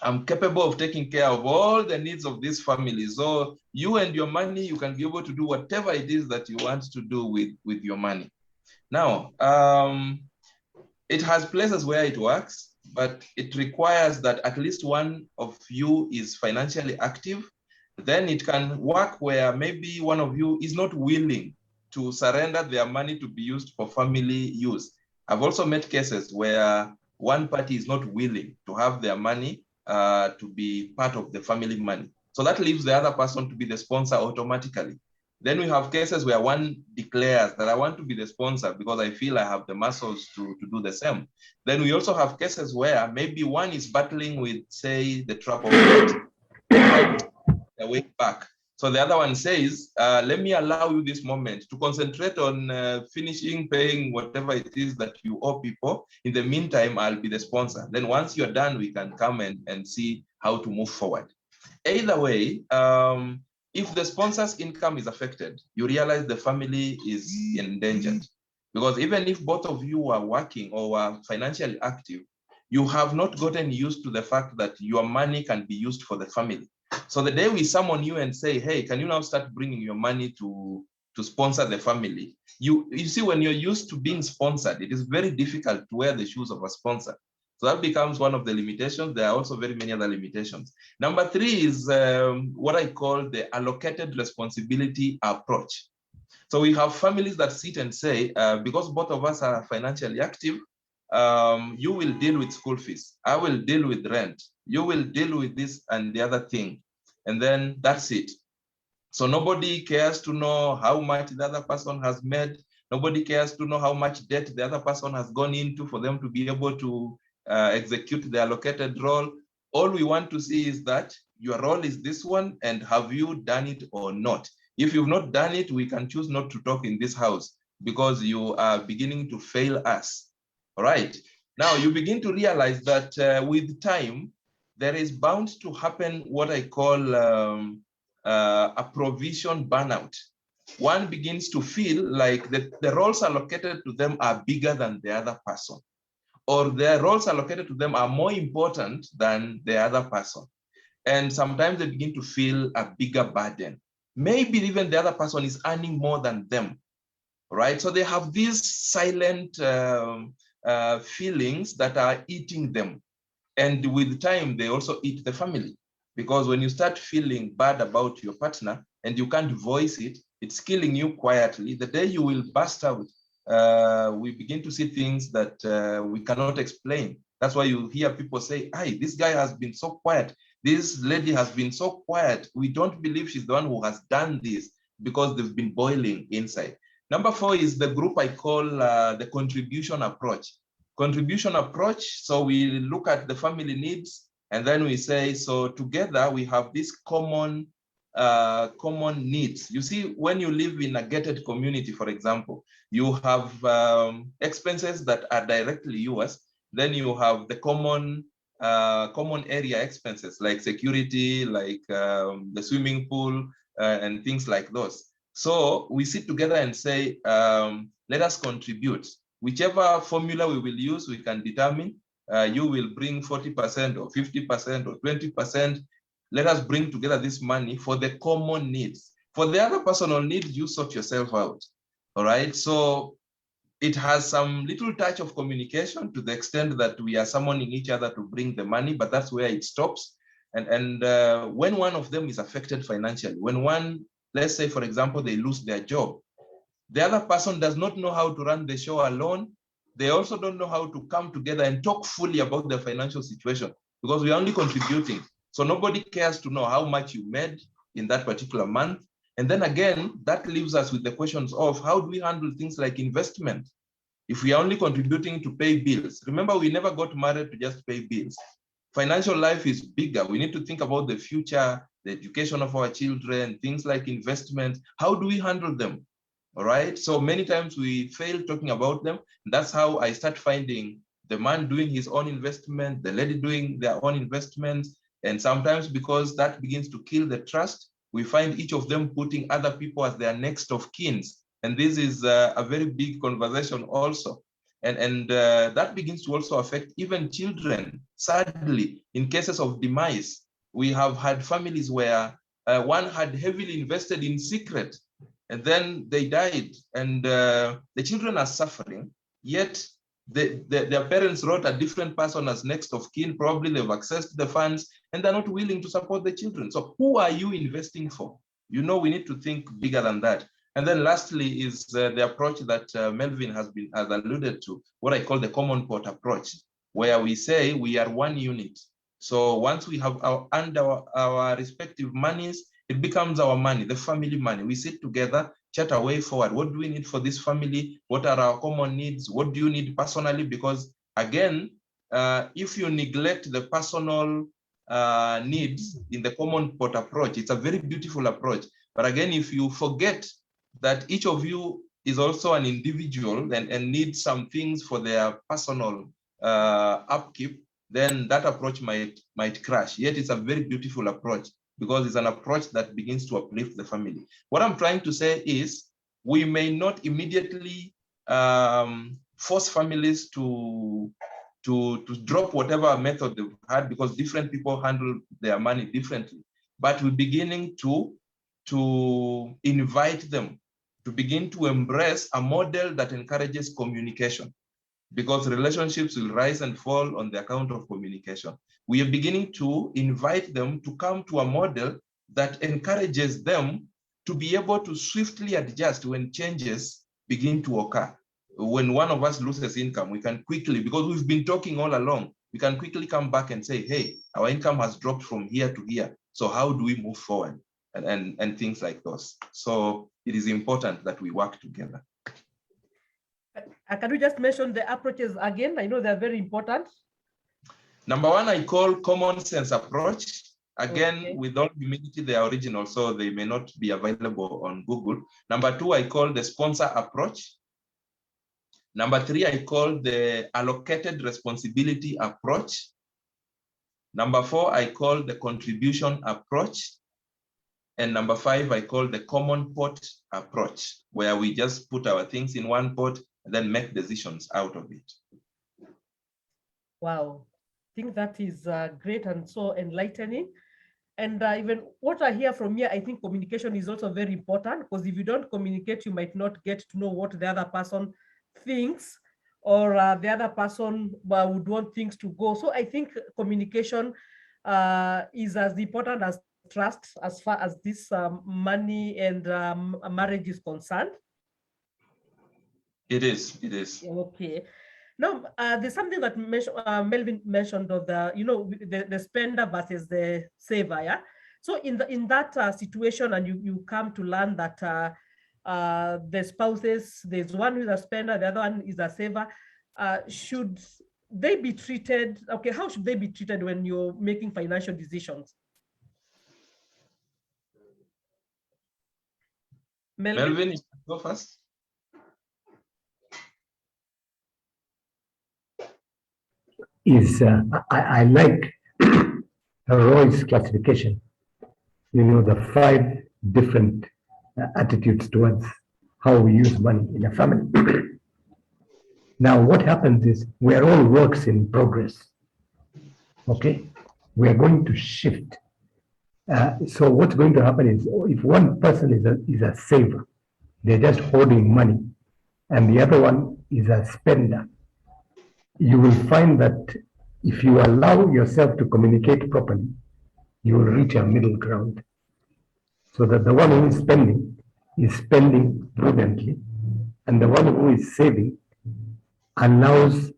I'm capable of taking care of all the needs of this family. So you and your money, you can be able to do whatever it is that you want to do with your money. Now, it has places where it works, but it requires that at least one of you is financially active. Then it can work where maybe one of you is not willing to surrender their money to be used for family use. I've also met cases where one party is not willing to have their money to be part of the family money. So that leaves the other person to be the sponsor automatically. Then we have cases where one declares that I want to be the sponsor because I feel I have the muscles to do the same. Then we also have cases where maybe one is battling with, say, the trap of debt, the way back. So the other one says, let me allow you this moment to concentrate on finishing paying whatever it is that you owe people. In the meantime, I'll be the sponsor. Then once you're done, we can come and see how to move forward. Either way, if the sponsor's income is affected, you realize the family is endangered. Because even if both of you are working or are financially active, you have not gotten used to the fact that your money can be used for the family. So the day we summon you and say, hey, can you now start bringing your money to sponsor the family? You see, when you're used to being sponsored, it is very difficult to wear the shoes of a sponsor. So that becomes one of the limitations. There are also very many other limitations. Number 3 is what I call the allocated responsibility approach. So we have families that sit and say, because both of us are financially active, you will deal with school fees. I will deal with rent. You will deal with this and the other thing. And then that's it. So nobody cares to know how much the other person has made. Nobody cares to know how much debt the other person has gone into for them to be able to execute the allocated role. All we want to see is that your role is this one, and have you done it or not? If you've not done it, we can choose not to talk in this house because you are beginning to fail us. All right. Now you begin to realize that with time, there is bound to happen what I call a provision burnout. One begins to feel like the roles allocated to them are bigger than the other person, or their roles allocated to them are more important than the other person. And sometimes they begin to feel a bigger burden. Maybe even the other person is earning more than them, right? So they have these silent feelings that are eating them. And with time, they also eat the family. Because when you start feeling bad about your partner and you can't voice it, it's killing you quietly. The day you will burst out, we begin to see things that we cannot explain. That's why you hear people say, "Hey, this guy has been so quiet. This lady has been so quiet. We don't believe she's the one who has done this," because they've been boiling inside. Number 4 is the group I call the contribution approach. Contribution approach. So we look at the family needs, and then we say, so together we have these common needs. You see, when you live in a gated community, for example, you have expenses that are directly yours. Then you have the common area expenses like security, like the swimming pool, and things like those. So we sit together and say, let us contribute. Whichever formula we will use, we can determine. You will bring 40% or 50% or 20%. Let us bring together this money for the common needs. For the other personal needs, you sort yourself out. All right. So it has some little touch of communication to the extent that we are summoning each other to bring the money, but that's where it stops. And when one of them is affected financially, when one, let's say, for example, they lose their job, the other person does not know how to run the show alone. They also don't know how to come together and talk fully about their financial situation because we are only contributing. So nobody cares to know how much you made in that particular month. And then again, that leaves us with the questions of how do we handle things like investment? If we are only contributing to pay bills, remember, we never got married to just pay bills. Financial life is bigger. We need to think about the future, the education of our children, things like investment. How do we handle them? All right. So many times we fail talking about them. That's how I start finding the man doing his own investment, the lady doing their own investments. And sometimes because that begins to kill the trust, we find each of them putting other people as their next of kins. And this is a very big conversation also. And that begins to also affect even children. Sadly, in cases of demise, we have had families where one had heavily invested in secret, and then they died, and the children are suffering, yet their parents wrote a different person as next of kin. Probably they've accessed the funds, and they're not willing to support the children. So who are you investing for? You know, we need to think bigger than that. And then lastly is the approach that Melvin has alluded to, what I call the common pot approach, where we say we are one unit. So once we have under our respective monies, it becomes our money, the family money. We sit together, chat our way forward. What do we need for this family? What are our common needs? What do you need personally? Because again, if you neglect the personal needs in the common pot approach, it's a very beautiful approach. But again, if you forget that each of you is also an individual and needs some things for their personal upkeep, then that approach might crash. Yet it's a very beautiful approach because it's an approach that begins to uplift the family. What I'm trying to say is we may not immediately force families to drop whatever method they've had because different people handle their money differently. But we're beginning to invite them to begin to embrace a model that encourages communication, because relationships will rise and fall on the account of communication. We are beginning to invite them to come to a model that encourages them to be able to swiftly adjust when changes begin to occur. When one of us loses income, we can quickly, because we've been talking all along, we can quickly come back and say, hey, our income has dropped from here to here. So how do we move forward? And things like those. So it is important that we work together.
Can we just mention the approaches again? I know they're very important.
Number 1, I call common sense approach. Again,
okay.
With all humility, they are original, so they may not be available on Google. Number 2, I call the sponsor approach. Number 3, I call the allocated responsibility approach. Number 4, I call the contribution approach. And number 5, I call the common pot approach, where we just put our things in one pot and then make decisions out of it.
Wow, I think that is great and so enlightening. And even what I hear from here, I think communication is also very important, because if you don't communicate, you might not get to know what the other person thinks or the other person would want things to go. So I think communication is as important as trust as far as this money and marriage is concerned.
It is. It is.
Okay. Now, there's something that Melvin mentioned of the, the spender versus the saver. Yeah. So in that situation, and you come to learn that the spouses, there's one who is a spender, the other one is a saver. Should they be treated? Okay, how should they be treated when you're making financial decisions?
Melvin, you go first.
I like Roy's classification. The 5 different attitudes towards how we use money in a family. Now, what happens is we are all works in progress. Okay, we are going to shift. So what's going to happen is, if one person is a saver, they're just hoarding money, and the other one is a spender, you will find that if you allow yourself to communicate properly, you will reach a middle ground. So that the one who is spending prudently, and the one who is saving allows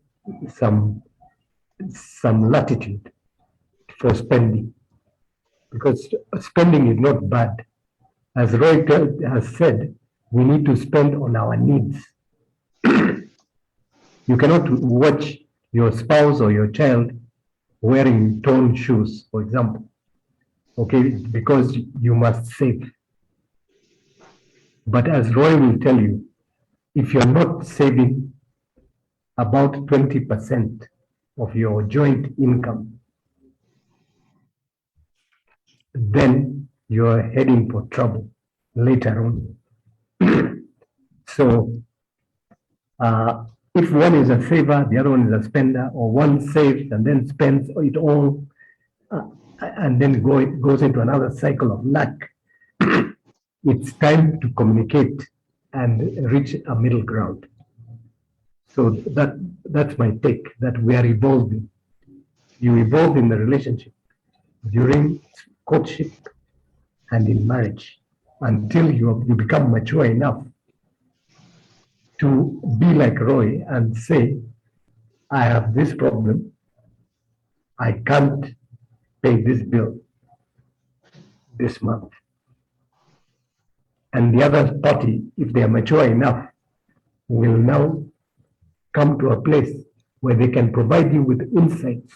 some latitude for spending, because spending is not bad. As Roy has said, we need to spend on our needs. You cannot watch your spouse or your child wearing torn shoes, for example, okay, because you must save. But as Roy will tell you, if you're not saving about 20% of your joint income, then you're heading for trouble later on. So if one is a saver, the other one is a spender, or one saves and then spends it all, and then goes into another cycle of lack, it's time to communicate and reach a middle ground. So that's my take, that we are evolving. You evolve in the relationship during courtship and in marriage until you become mature enough to be like Roy and say, I have this problem, I can't pay this bill this month. And the other party, if they are mature enough, will now come to a place where they can provide you with insights.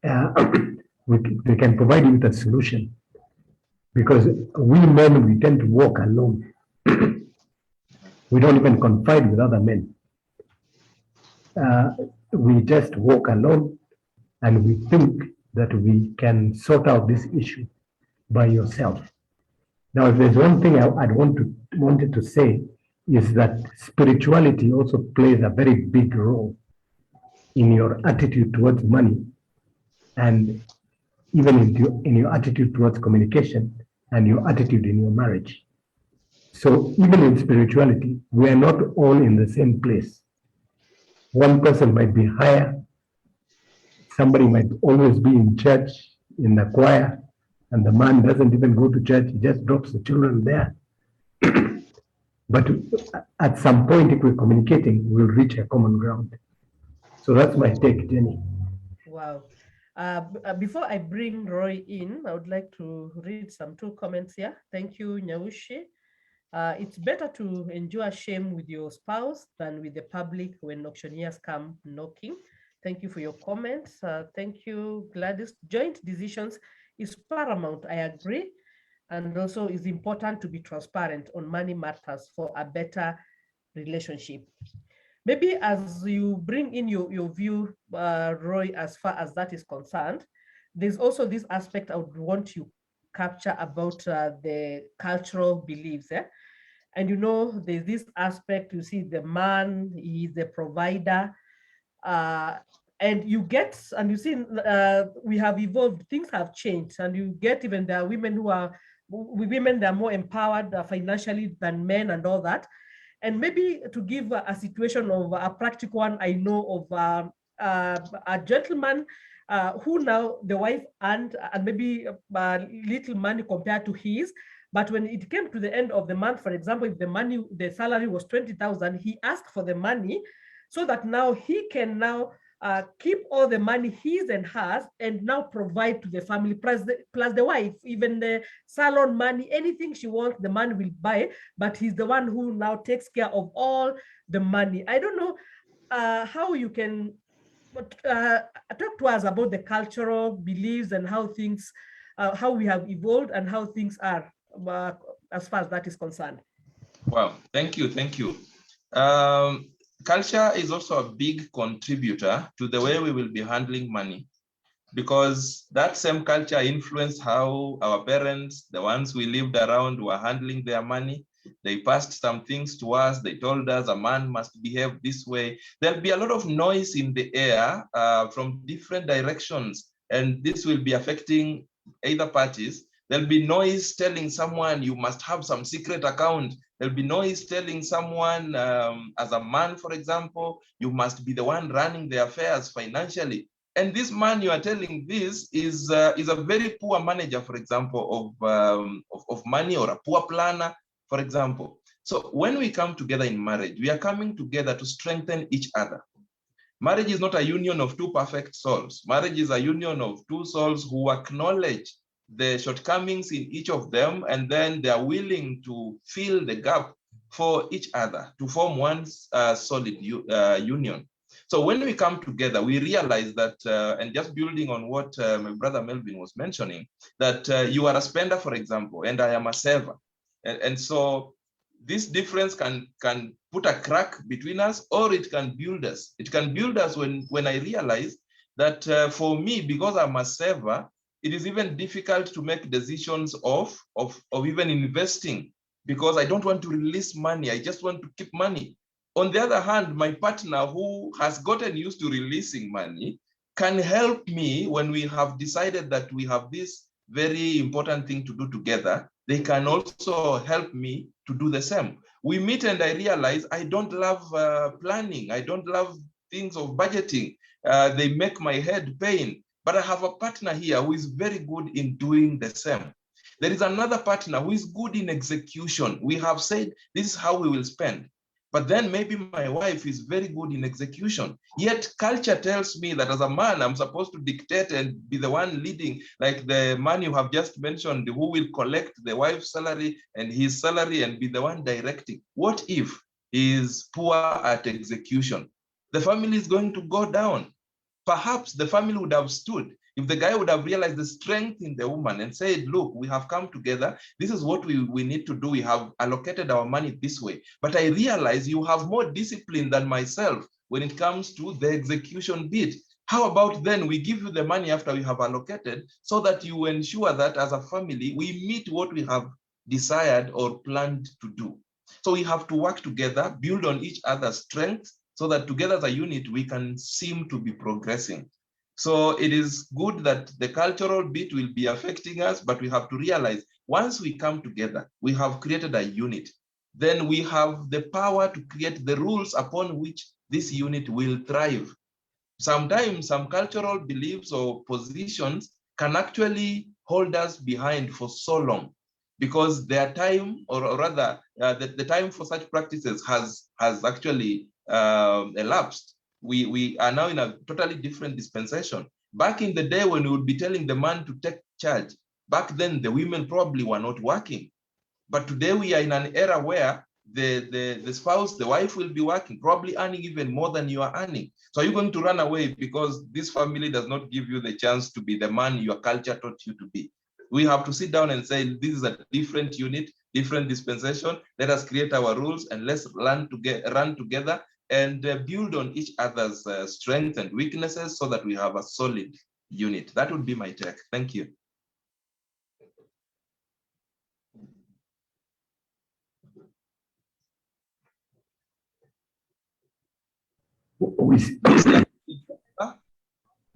They can provide you with a solution. Because we men, we tend to walk alone. We don't even confide with other men. We just walk alone, and we think that we can sort out this issue by yourself. Now, if there's one thing I'd wanted to say, is that spirituality also plays a very big role in your attitude towards money, and even in your attitude towards communication and your attitude in your marriage. So even in spirituality, we are not all in the same place. One person might be higher, somebody might always be in church, in the choir, and the man doesn't even go to church, he just drops the children there. But at some point, if we're communicating, we'll reach a common ground. So that's my take, Jenny.
Wow. Before I bring Roy in, I would like to read some 2 comments here. Thank you, Nyaushi. It's better to endure shame with your spouse than with the public when auctioneers come knocking. Thank you for your comments. Thank you, Gladys. Joint decisions is paramount, I agree. And also it's important to be transparent on money matters for a better relationship. Maybe as you bring in your view, Roy, as far as that is concerned, there's also this aspect I would want you capture about the cultural beliefs. And there's this aspect, you see the man, he's the provider, and you see we have evolved, things have changed, and you get even there are women that are more empowered financially than men and all that. And maybe to give a situation of a practical one, I know of a gentleman who now the wife earned and maybe little money compared to his. But when it came to the end of the month, for example, if the salary was 20,000, he asked for the money so that now he can now keep all the money his and hers and now provide to the family plus the wife, even the salon money, anything she wants, the man will buy, but he's the one who now takes care of all the money. I don't know how you can talk to us about the cultural beliefs and how things, how we have evolved and how things are as far as that is concerned.
Wow, thank you, thank you. Culture is also a big contributor to the way we will be handling money, because that same culture influenced how our parents, the ones we lived around, were handling their money. They passed some things to us. They told us a man must behave this way. There'll be a lot of noise in the air from different directions, and this will be affecting either parties. There'll be noise telling someone you must have some secret account. There'll be noise telling someone, as a man, for example, you must be the one running the affairs financially. And this man you are telling this is a very poor manager, for example, of money, or a poor planner, for example. So when we come together in marriage, we are coming together to strengthen each other. Marriage is not a union of two perfect souls. Marriage is a union of two souls who acknowledge the shortcomings in each of them, and then they are willing to fill the gap for each other to form one solid union. So when we come together, we realize that, and just building on what my brother Melvin was mentioning, that you are a spender, for example, and I am a saver. And so this difference can put a crack between us, or it can build us. It can build us when I realize that for me, because I'm a saver, it is even difficult to make decisions of even investing, because I don't want to release money. I just want to keep money. On the other hand, my partner who has gotten used to releasing money can help me when we have decided that we have this very important thing to do together. They can also help me to do the same. We meet and I realize I don't love planning. I don't love things of budgeting. They make my head pain. But I have a partner here who is very good in doing the same. There is another partner who is good in execution. We have said this is how we will spend. But then maybe my wife is very good in execution. Yet culture tells me that as a man, I'm supposed to dictate and be the one leading, like the man you have just mentioned, who will collect the wife's salary and his salary and be the one directing. What if he is poor at execution? The family is going to go down. Perhaps the family would have stood if the guy would have realized the strength in the woman and said, look, we have come together. This is what we need to do. We have allocated our money this way. But I realize you have more discipline than myself when it comes to the execution bit. How about then we give you the money after we have allocated, so that you ensure that as a family, we meet what we have desired or planned to do. So we have to work together, build on each other's strengths, so that together as a unit, we can seem to be progressing. So it is good that the cultural bit will be affecting us, but we have to realize once we come together, we have created a unit. Then we have the power to create the rules upon which this unit will thrive. Sometimes some cultural beliefs or positions can actually hold us behind for so long, because their time, or rather the time for such practices has actually elapsed. We are now in a totally different dispensation. Back in the day when we would be telling the man to take charge, back then the women probably were not working. But today we are in an era where the spouse, the wife will be working, probably earning even more than you are earning. So are you going to run away because this family does not give you the chance to be the man your culture taught you to be? We have to sit down and say, this is a different unit, different dispensation. Let us create our rules and let's run together and build on each other's strengths and weaknesses so that we have a solid unit. That would be my take. Thank you.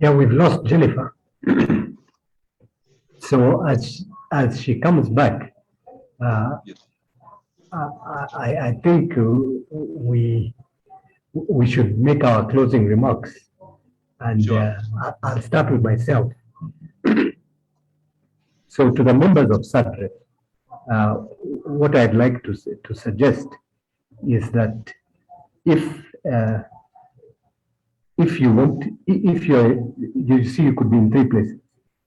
Yeah, we've lost Jennifer. So as she comes back,
Yes.
I think we should make our closing remarks, and
Sure.
I'll start with myself. So, to the members of SADRE, what I'd like to suggest is that if you want, if you see, you could be in three places.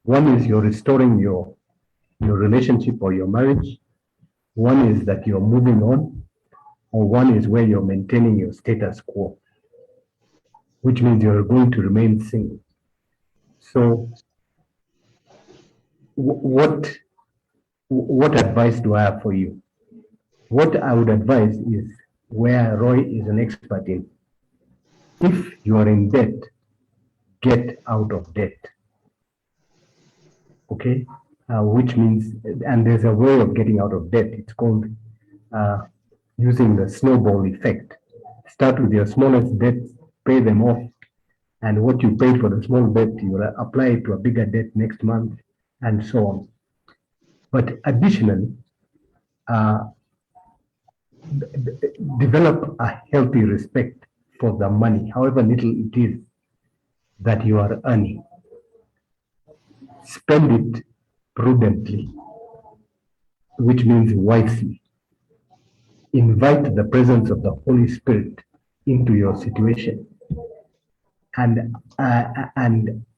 One is you're restoring your relationship or your marriage. One is that you're moving on, or one is where you're maintaining your status quo, which means you're going to remain single. So what advice do I have for you? What I would advise is where Roy is an expert in. If you are in debt, get out of debt. Okay? Which means, and there's a way of getting out of debt. It's called using the snowball effect. Start with your smallest debts, pay them off, and what you paid for the small debt, you will apply it to a bigger debt next month, and so on. But additionally, develop a healthy respect for the money, however little it is that you are earning. Spend it prudently, which means wisely. Invite the presence of the Holy Spirit into your situation, and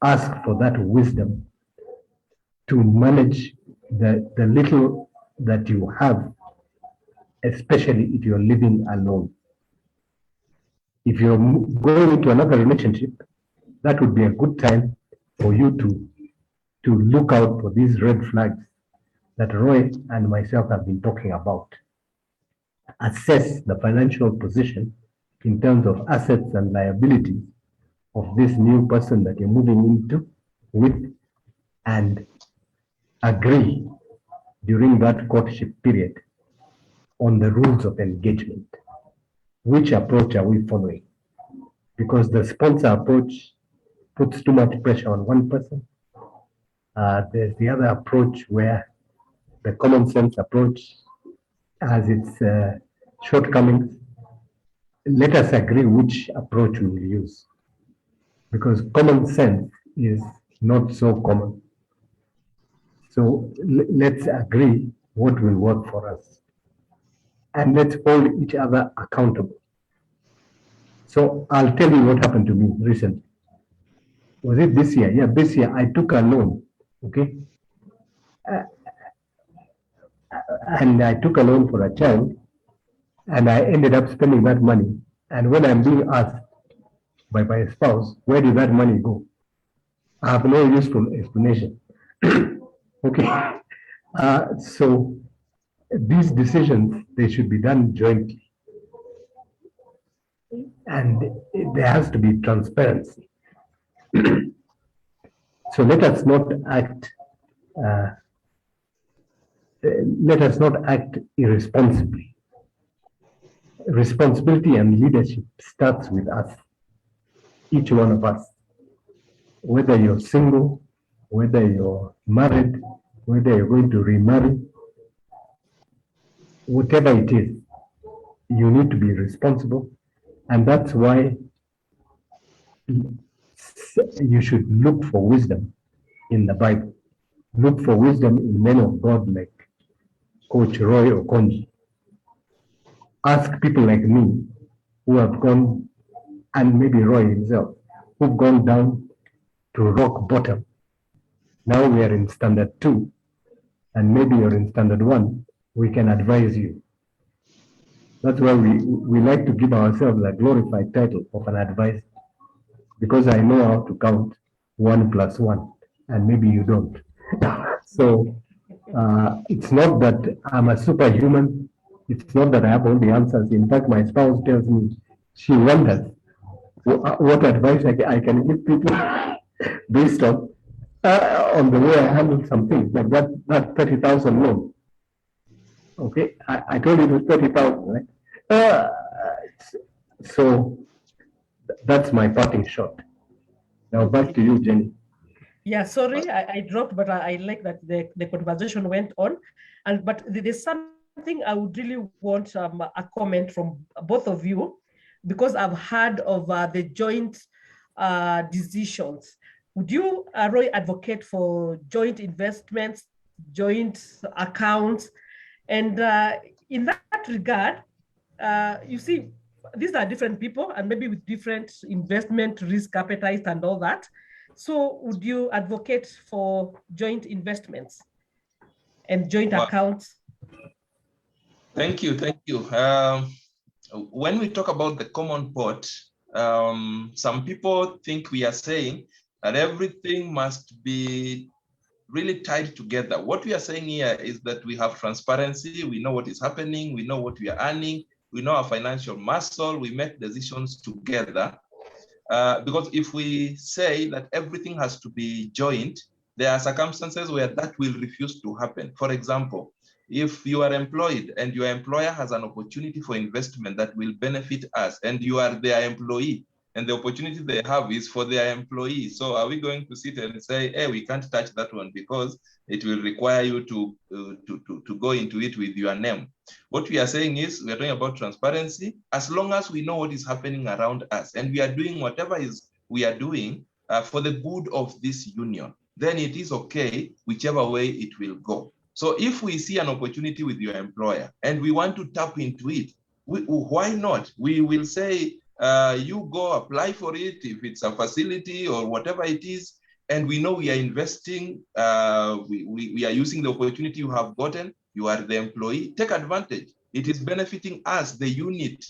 ask for that wisdom to manage the little that you have, especially if you're living alone. If you're going into another relationship, that would be a good time for you to look out for these red flags that Roy and myself have been talking about. Assess the financial position in terms of assets and liabilities of this new person that you're moving into with, and agree during that courtship period on the rules of engagement. Which approach are we following? Because the sponsor approach puts too much pressure on one person. There's the other approach where the common sense approach has its shortcomings. Let us agree which approach we will use, because common sense is not so common. So let's agree what will work for us, and let's hold each other accountable. So I'll tell you what happened to me recently. Was it this year? Yeah, this year I took a loan, okay? And I took a loan for a child, and I ended up spending that money. And when I'm being asked by my spouse, where did that money go? I have no useful explanation. Okay. So these decisions, they should be done jointly. And there has to be transparency. So let us not act irresponsibly. Responsibility and leadership starts with us, each one of us. Whether you're single, whether you're married, whether you're going to remarry, whatever it is, you need to be responsible. And that's why you should look for wisdom in the Bible. Look for wisdom in men of God like Coach Roy Okonji. Ask people like me who have gone, and maybe Roy himself, who've gone down to rock bottom. Now we are in standard 2, and maybe you're in standard 1. We can advise you. That's why we like to give ourselves a glorified title of an advisor, because I know how to count 1 + 1, and maybe you don't. So it's not that I'm a superhuman. It's not that I have all the answers. In fact, my spouse tells me she wonders what advice I can give people based on the way I handle some things, like that 30,000 loan. Okay, I told you it was 30,000, right? So that's my parting shot. Now back to you, Jenny.
Yeah, sorry, I dropped, but I like that the conversation went on. But there's something thing I would really want a comment from both of you, because I've heard of the joint decisions. Would you, Roy, advocate for joint investments, joint accounts? And in that regard, you see, these are different people and maybe with different investment risk appetite and all that. So would you advocate for joint investments and joint accounts?
Thank you. When we talk about the common pot, some people think we are saying that everything must be really tied together. What we are saying here is that we have transparency, we know what is happening, we know what we are earning, we know our financial muscle, we make decisions together. Because if we say that everything has to be joint, there are circumstances where that will refuse to happen. For example, if you are employed and your employer has an opportunity for investment that will benefit us, and you are their employee, and the opportunity they have is for their employees. So are we going to sit and say, hey, we can't touch that one because it will require you to go into it with your name? What we are saying is, we are talking about transparency. As long as we know what is happening around us and we are doing whatever we are doing for the good of this union, then it is okay, whichever way it will go. So if we see an opportunity with your employer and we want to tap into it, why not? We will say, you go apply for it, if it's a facility or whatever it is, and we know we are investing, we are using the opportunity you have gotten, you are the employee, take advantage. It is benefiting us, the unit.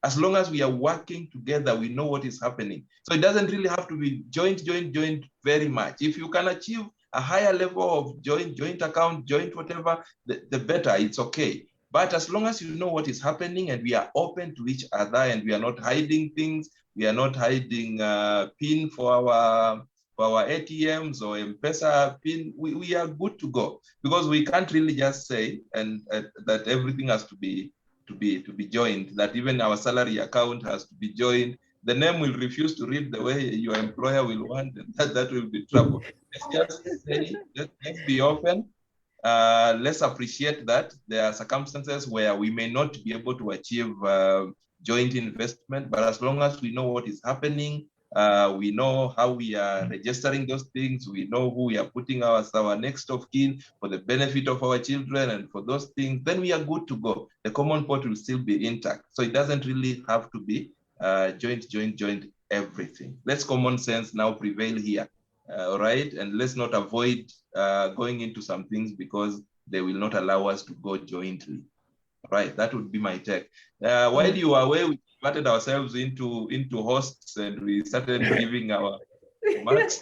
As long as we are working together, we know what is happening. So it doesn't really have to be joint very much. If you can achieve a higher level of joint account, joint whatever, the better, it's okay. But as long as you know what is happening and we are open to each other and we are not hiding things, we are not hiding PIN for our ATMs or M-Pesa PIN, we are good to go. Because we can't really just say that everything has to be joined, that even our salary account has to be joined. The name will refuse to read the way your employer will want, and that will be trouble. Let's just say, let's be open. Let's appreciate that there are circumstances where we may not be able to achieve joint investment, but as long as we know what is happening, we know how we are registering those things, we know who we are putting our next of kin for the benefit of our children and for those things, then we are good to go. The common pot will still be intact. So it doesn't really have to be joint everything. Let's common sense now prevail here. All right, and let's not avoid going into some things because they will not allow us to go jointly. Right, that would be my take. While you were away, we invited ourselves into hosts and we started giving our remarks.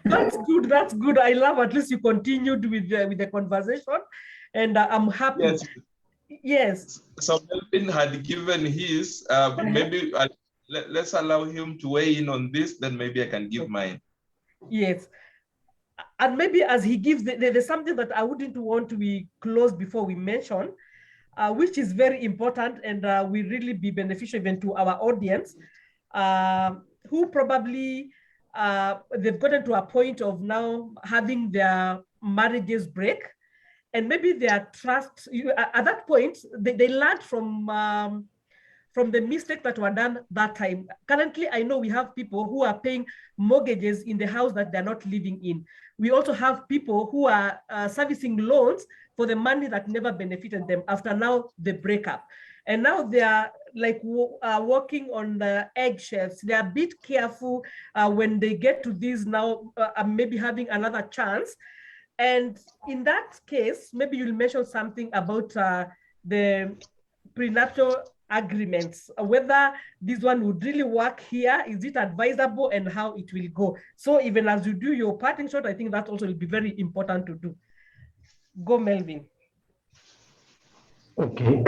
That's good. That's good. I love at least you continued with the conversation, and I'm happy.
Yes.
Yes.
So Melvin had given his. Maybe let's allow him to weigh in on this. Then maybe I can give mine.
Yes. And maybe as he gives, there's something that I wouldn't want to be closed before we mention, which is very important and will really be beneficial even to our audience, who probably, they've gotten to a point of now having their marriages break, and maybe their trust, at that point, they learned from the mistakes that were done that time. Currently, I know we have people who are paying mortgages in the house that they're not living in. We also have people who are servicing loans for the money that never benefited them after now the breakup. And now they are like walking on the eggshells. They are a bit careful when they get to this now, maybe having another chance. And in that case, maybe you'll mention something about the prenuptial agreements, whether this one would really work here, is it advisable, and how it will go. So even as you do your parting shot, I think that also will be very important to do. Go, Melvin.
Okay.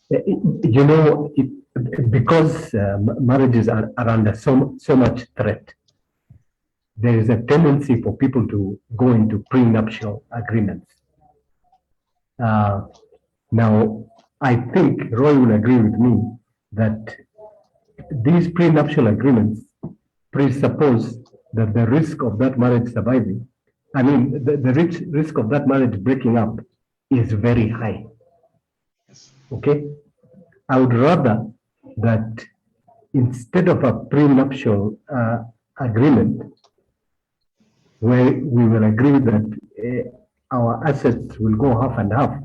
You know, because marriages are under so much threat, there is a tendency for people to go into prenuptial agreements. Now, I think Roy will agree with me that these prenuptial agreements presuppose that the risk of that marriage surviving, I mean, the risk of that marriage breaking up is very high.
Yes.
Okay? I would rather that instead of a prenuptial agreement, where we will agree that our assets will go half and half,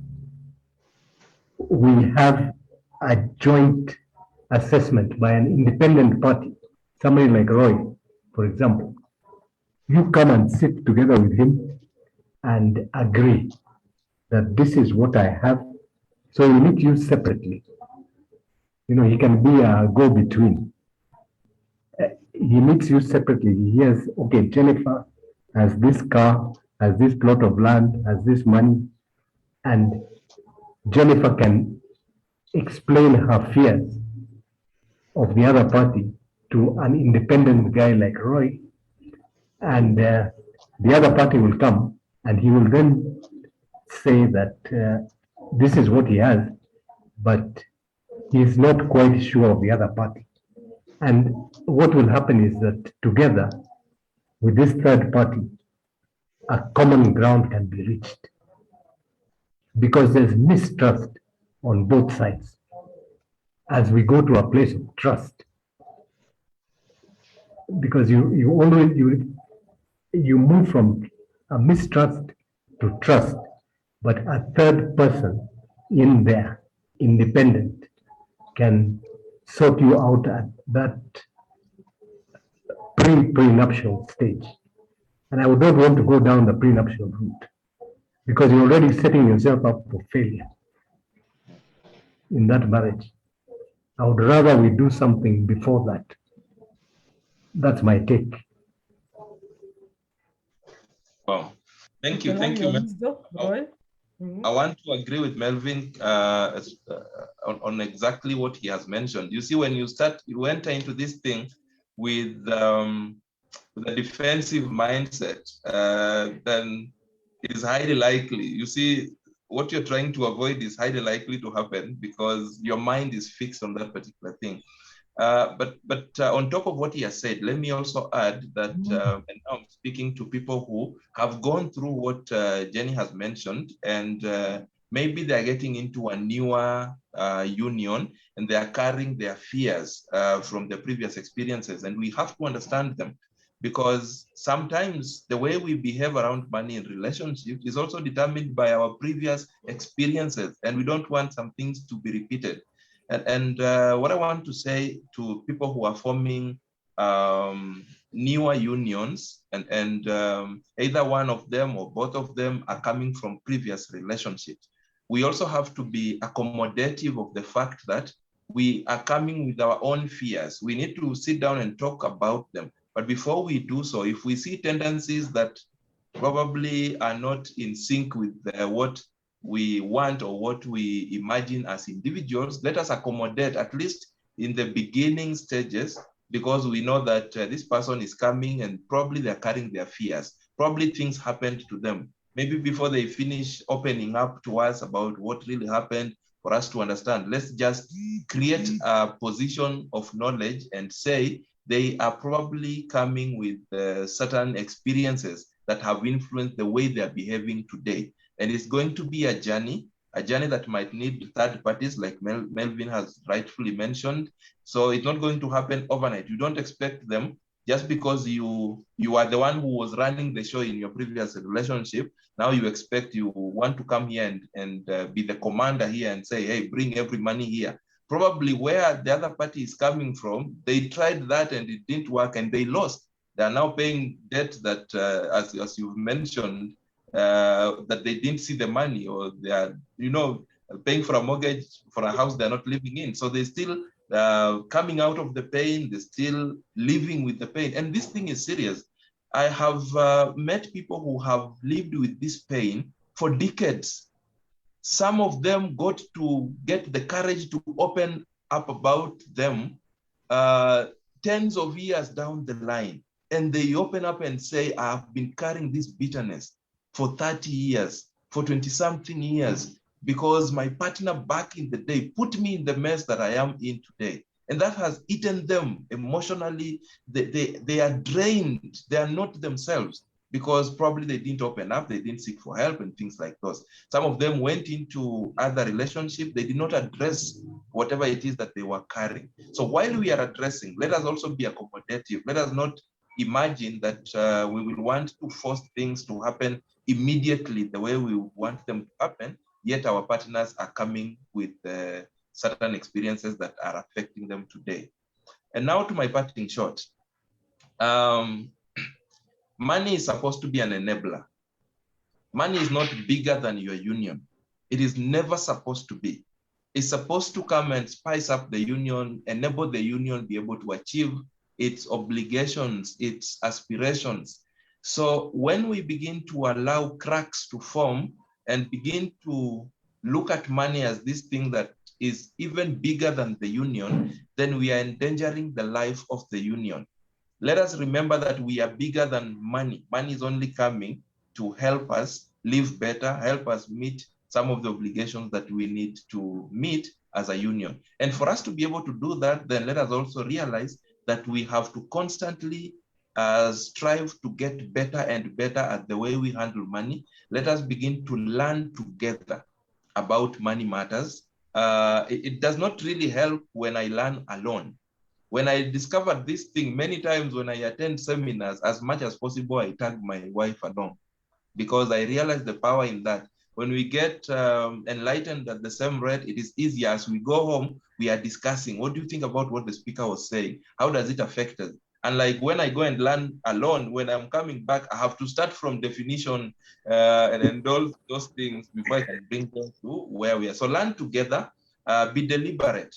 we have a joint assessment by an independent party, somebody like Roy, for example. You come and sit together with him and agree that this is what I have. So we meet you separately. You know, he can be a go-between. He meets you separately. He hears, okay, Jennifer has this car, has this plot of land, has this money, and Jennifer can explain her fears of the other party to an independent guy like Roy, and the other party will come and he will then say that this is what he has, but he's not quite sure of the other party. And what will happen is that together with this third party, a common ground can be reached because there's mistrust on both sides. As we go to a place of trust, because you always you move from a mistrust to trust, but a third person in there, independent, can sort you out at that prenuptial stage. And I would not want to go down the prenuptial route because you're already setting yourself up for failure in that marriage. I would rather we do something before that. That's my take.
Wow. Thank you.
Okay,
Thank you.
your
Mel-
wisdom, Roy. Mhm.
I want to agree with Melvin on exactly what he has mentioned. You see, when you enter into this thing with a defensive mindset, then it is highly likely. You see, what you're trying to avoid is highly likely to happen because your mind is fixed on that particular thing. But on top of what he has said, let me also add that, and now I'm speaking to people who have gone through what Jenny has mentioned, and maybe they're getting into a newer union and they are carrying their fears from their previous experiences. And we have to understand them because sometimes the way we behave around money in relationships is also determined by our previous experiences, and we don't want some things to be repeated. And what I want to say to people who are forming newer unions, and either one of them or both of them are coming from previous relationships, we also have to be accommodative of the fact that we are coming with our own fears. We need to sit down and talk about them. But before we do so, if we see tendencies that probably are not in sync with what we want or what we imagine as individuals, let us accommodate at least in the beginning stages, because we know that this person is coming and probably they're carrying their fears. Probably things happened to them. Maybe before they finish opening up to us about what really happened, for us to understand, let's just create a position of knowledge and say they are probably coming with certain experiences that have influenced the way they're behaving today. And it's going to be a journey that might need third parties, like Melvin has rightfully mentioned. So it's not going to happen overnight. You don't expect them just because you are the one who was running the show in your previous relationship. Now you want to come here and be the commander here and say, hey, bring every money here. Probably where the other party is coming from, they tried that and it didn't work and they lost. They are now paying debt that, as you've mentioned, that they didn't see the money, or they are, paying for a mortgage for a house they're not living in. So they're still coming out of the pain, they're still living with the pain. And this thing is serious. I have met people who have lived with this pain for decades. Some of them got to get the courage to open up about them tens of years down the line. And they open up and say, I've been carrying this bitterness for 30 years, for 20-something years, because my partner back in the day put me in the mess that I am in today. And that has eaten them emotionally. They are drained. They are not themselves. because probably they didn't open up, they didn't seek for help and things like those. Some of them went into other relationships, they did not address whatever it is that they were carrying. So while we are addressing, let us also be accommodative. Let us not imagine that we will want to force things to happen immediately the way we want them to happen, yet our partners are coming with certain experiences that are affecting them today. And now to my parting shot. Money is supposed to be an enabler. Money is not bigger than your union. It is never supposed to be. It's supposed to come and spice up the union, enable the union be able to achieve its obligations, its aspirations. So when we begin to allow cracks to form and begin to look at money as this thing that is even bigger than the union, then we are endangering the life of the union. Let us remember that we are bigger than money. Money is only coming to help us live better, help us meet some of the obligations that we need to meet as a union. And for us to be able to do that, then let us also realize that we have to constantly strive to get better and better at the way we handle money. Let us begin to learn together about money matters. It does not really help when I learn alone. When I discovered this thing, many times when I attend seminars, as much as possible, I tag my wife along, because I realized the power in that. When we get enlightened at the same rate, it is easier. As we go home, we are discussing, what do you think about what the speaker was saying? How does it affect us? And like when I go and learn alone, when I'm coming back, I have to start from definition and those things before I can bring them to where we are. So learn together. Be deliberate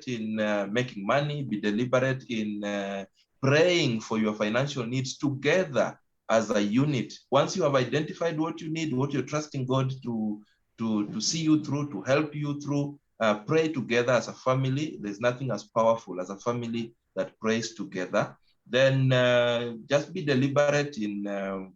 in making money, be deliberate in praying for your financial needs together as a unit. Once you have identified what you need, what you're trusting God to see you through, to help you through, pray together as a family. There's nothing as powerful as a family that prays together. Then just be deliberate in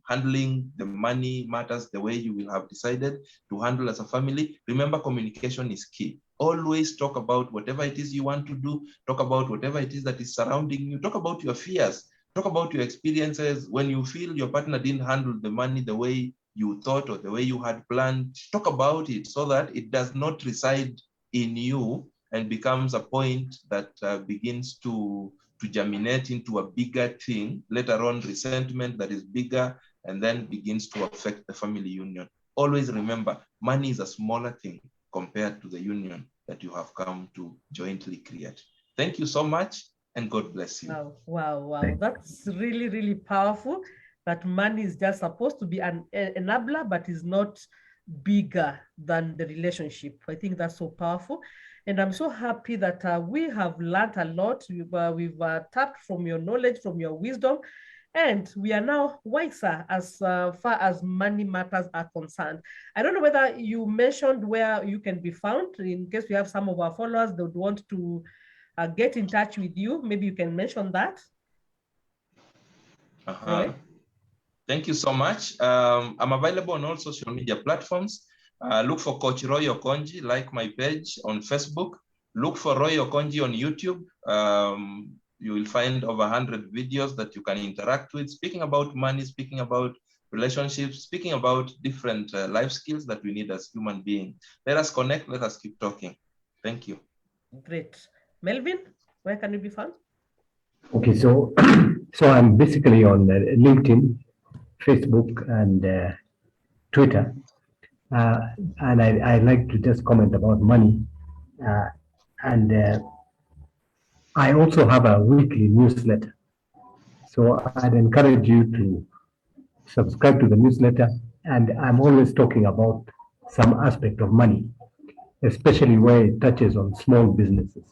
handling the money matters the way you will have decided to handle as a family. Remember, communication is key. Always talk about whatever it is you want to do. Talk about whatever it is that is surrounding you. Talk about your fears. Talk about your experiences. When you feel your partner didn't handle the money the way you thought or the way you had planned, talk about it so that it does not reside in you and becomes a point that begins to germinate into a bigger thing, later on resentment that is bigger, and then begins to affect the family union. Always remember, money is a smaller thing compared to the union that you have come to jointly create. Thank you so much, and God bless you.
Wow. That's really, really powerful, that money is just supposed to be an enabler, but is not bigger than the relationship. I think that's so powerful. And I'm so happy that we have learned a lot. We've tapped from your knowledge, from your wisdom, and we are now wiser as far as money matters are concerned. I don't know whether you mentioned where you can be found, in case we have some of our followers that would want to get in touch with you. Maybe you can mention that. Roy?
Thank you so much. I'm available on all social media platforms. Look for Coach Roy Okonji, like my page on Facebook. Look for Roy Okonji on YouTube. You will find over 100 videos that you can interact with, speaking about money, speaking about relationships, speaking about different life skills that we need as human beings. Let us connect, let us keep talking. Thank you.
Great. Melvin, where can you be found?
Okay, so I'm basically on LinkedIn, Facebook, and Twitter. And I like to just comment about money. And I also have a weekly newsletter. So I'd encourage you to subscribe to the newsletter. And I'm always talking about some aspect of money, especially where it touches on small businesses.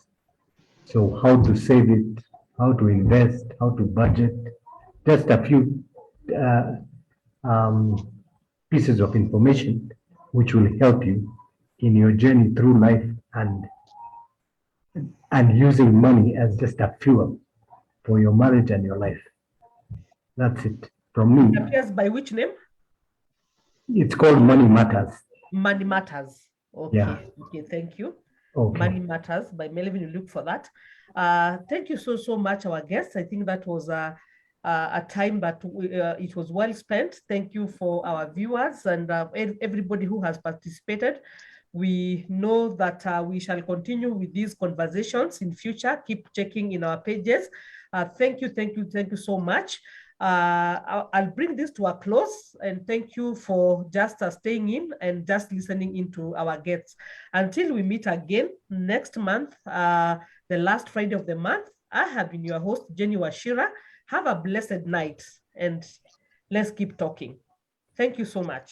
So how to save it, how to invest, how to budget, just a few pieces of information which will help you in your journey through life and using money as just a fuel for your marriage and your life. That's it from me.
It appears by which name?
It's called Money Matters.
Money Matters. Okay.
Yeah.
Okay, thank you.
Okay.
Money Matters by Melvin. You look for that. Thank you so much, our guests. I think that was a time that it was well spent. Thank you for our viewers and everybody who has participated. We know that we shall continue with these conversations in future. Keep checking in our pages. Thank you so much. I'll bring this to a close and thank you for just staying in and just listening into our guests. Until we meet again next month, the last Friday of the month, I have been your host, Jenny Wachira. Have a blessed night and let's keep talking. Thank you so much.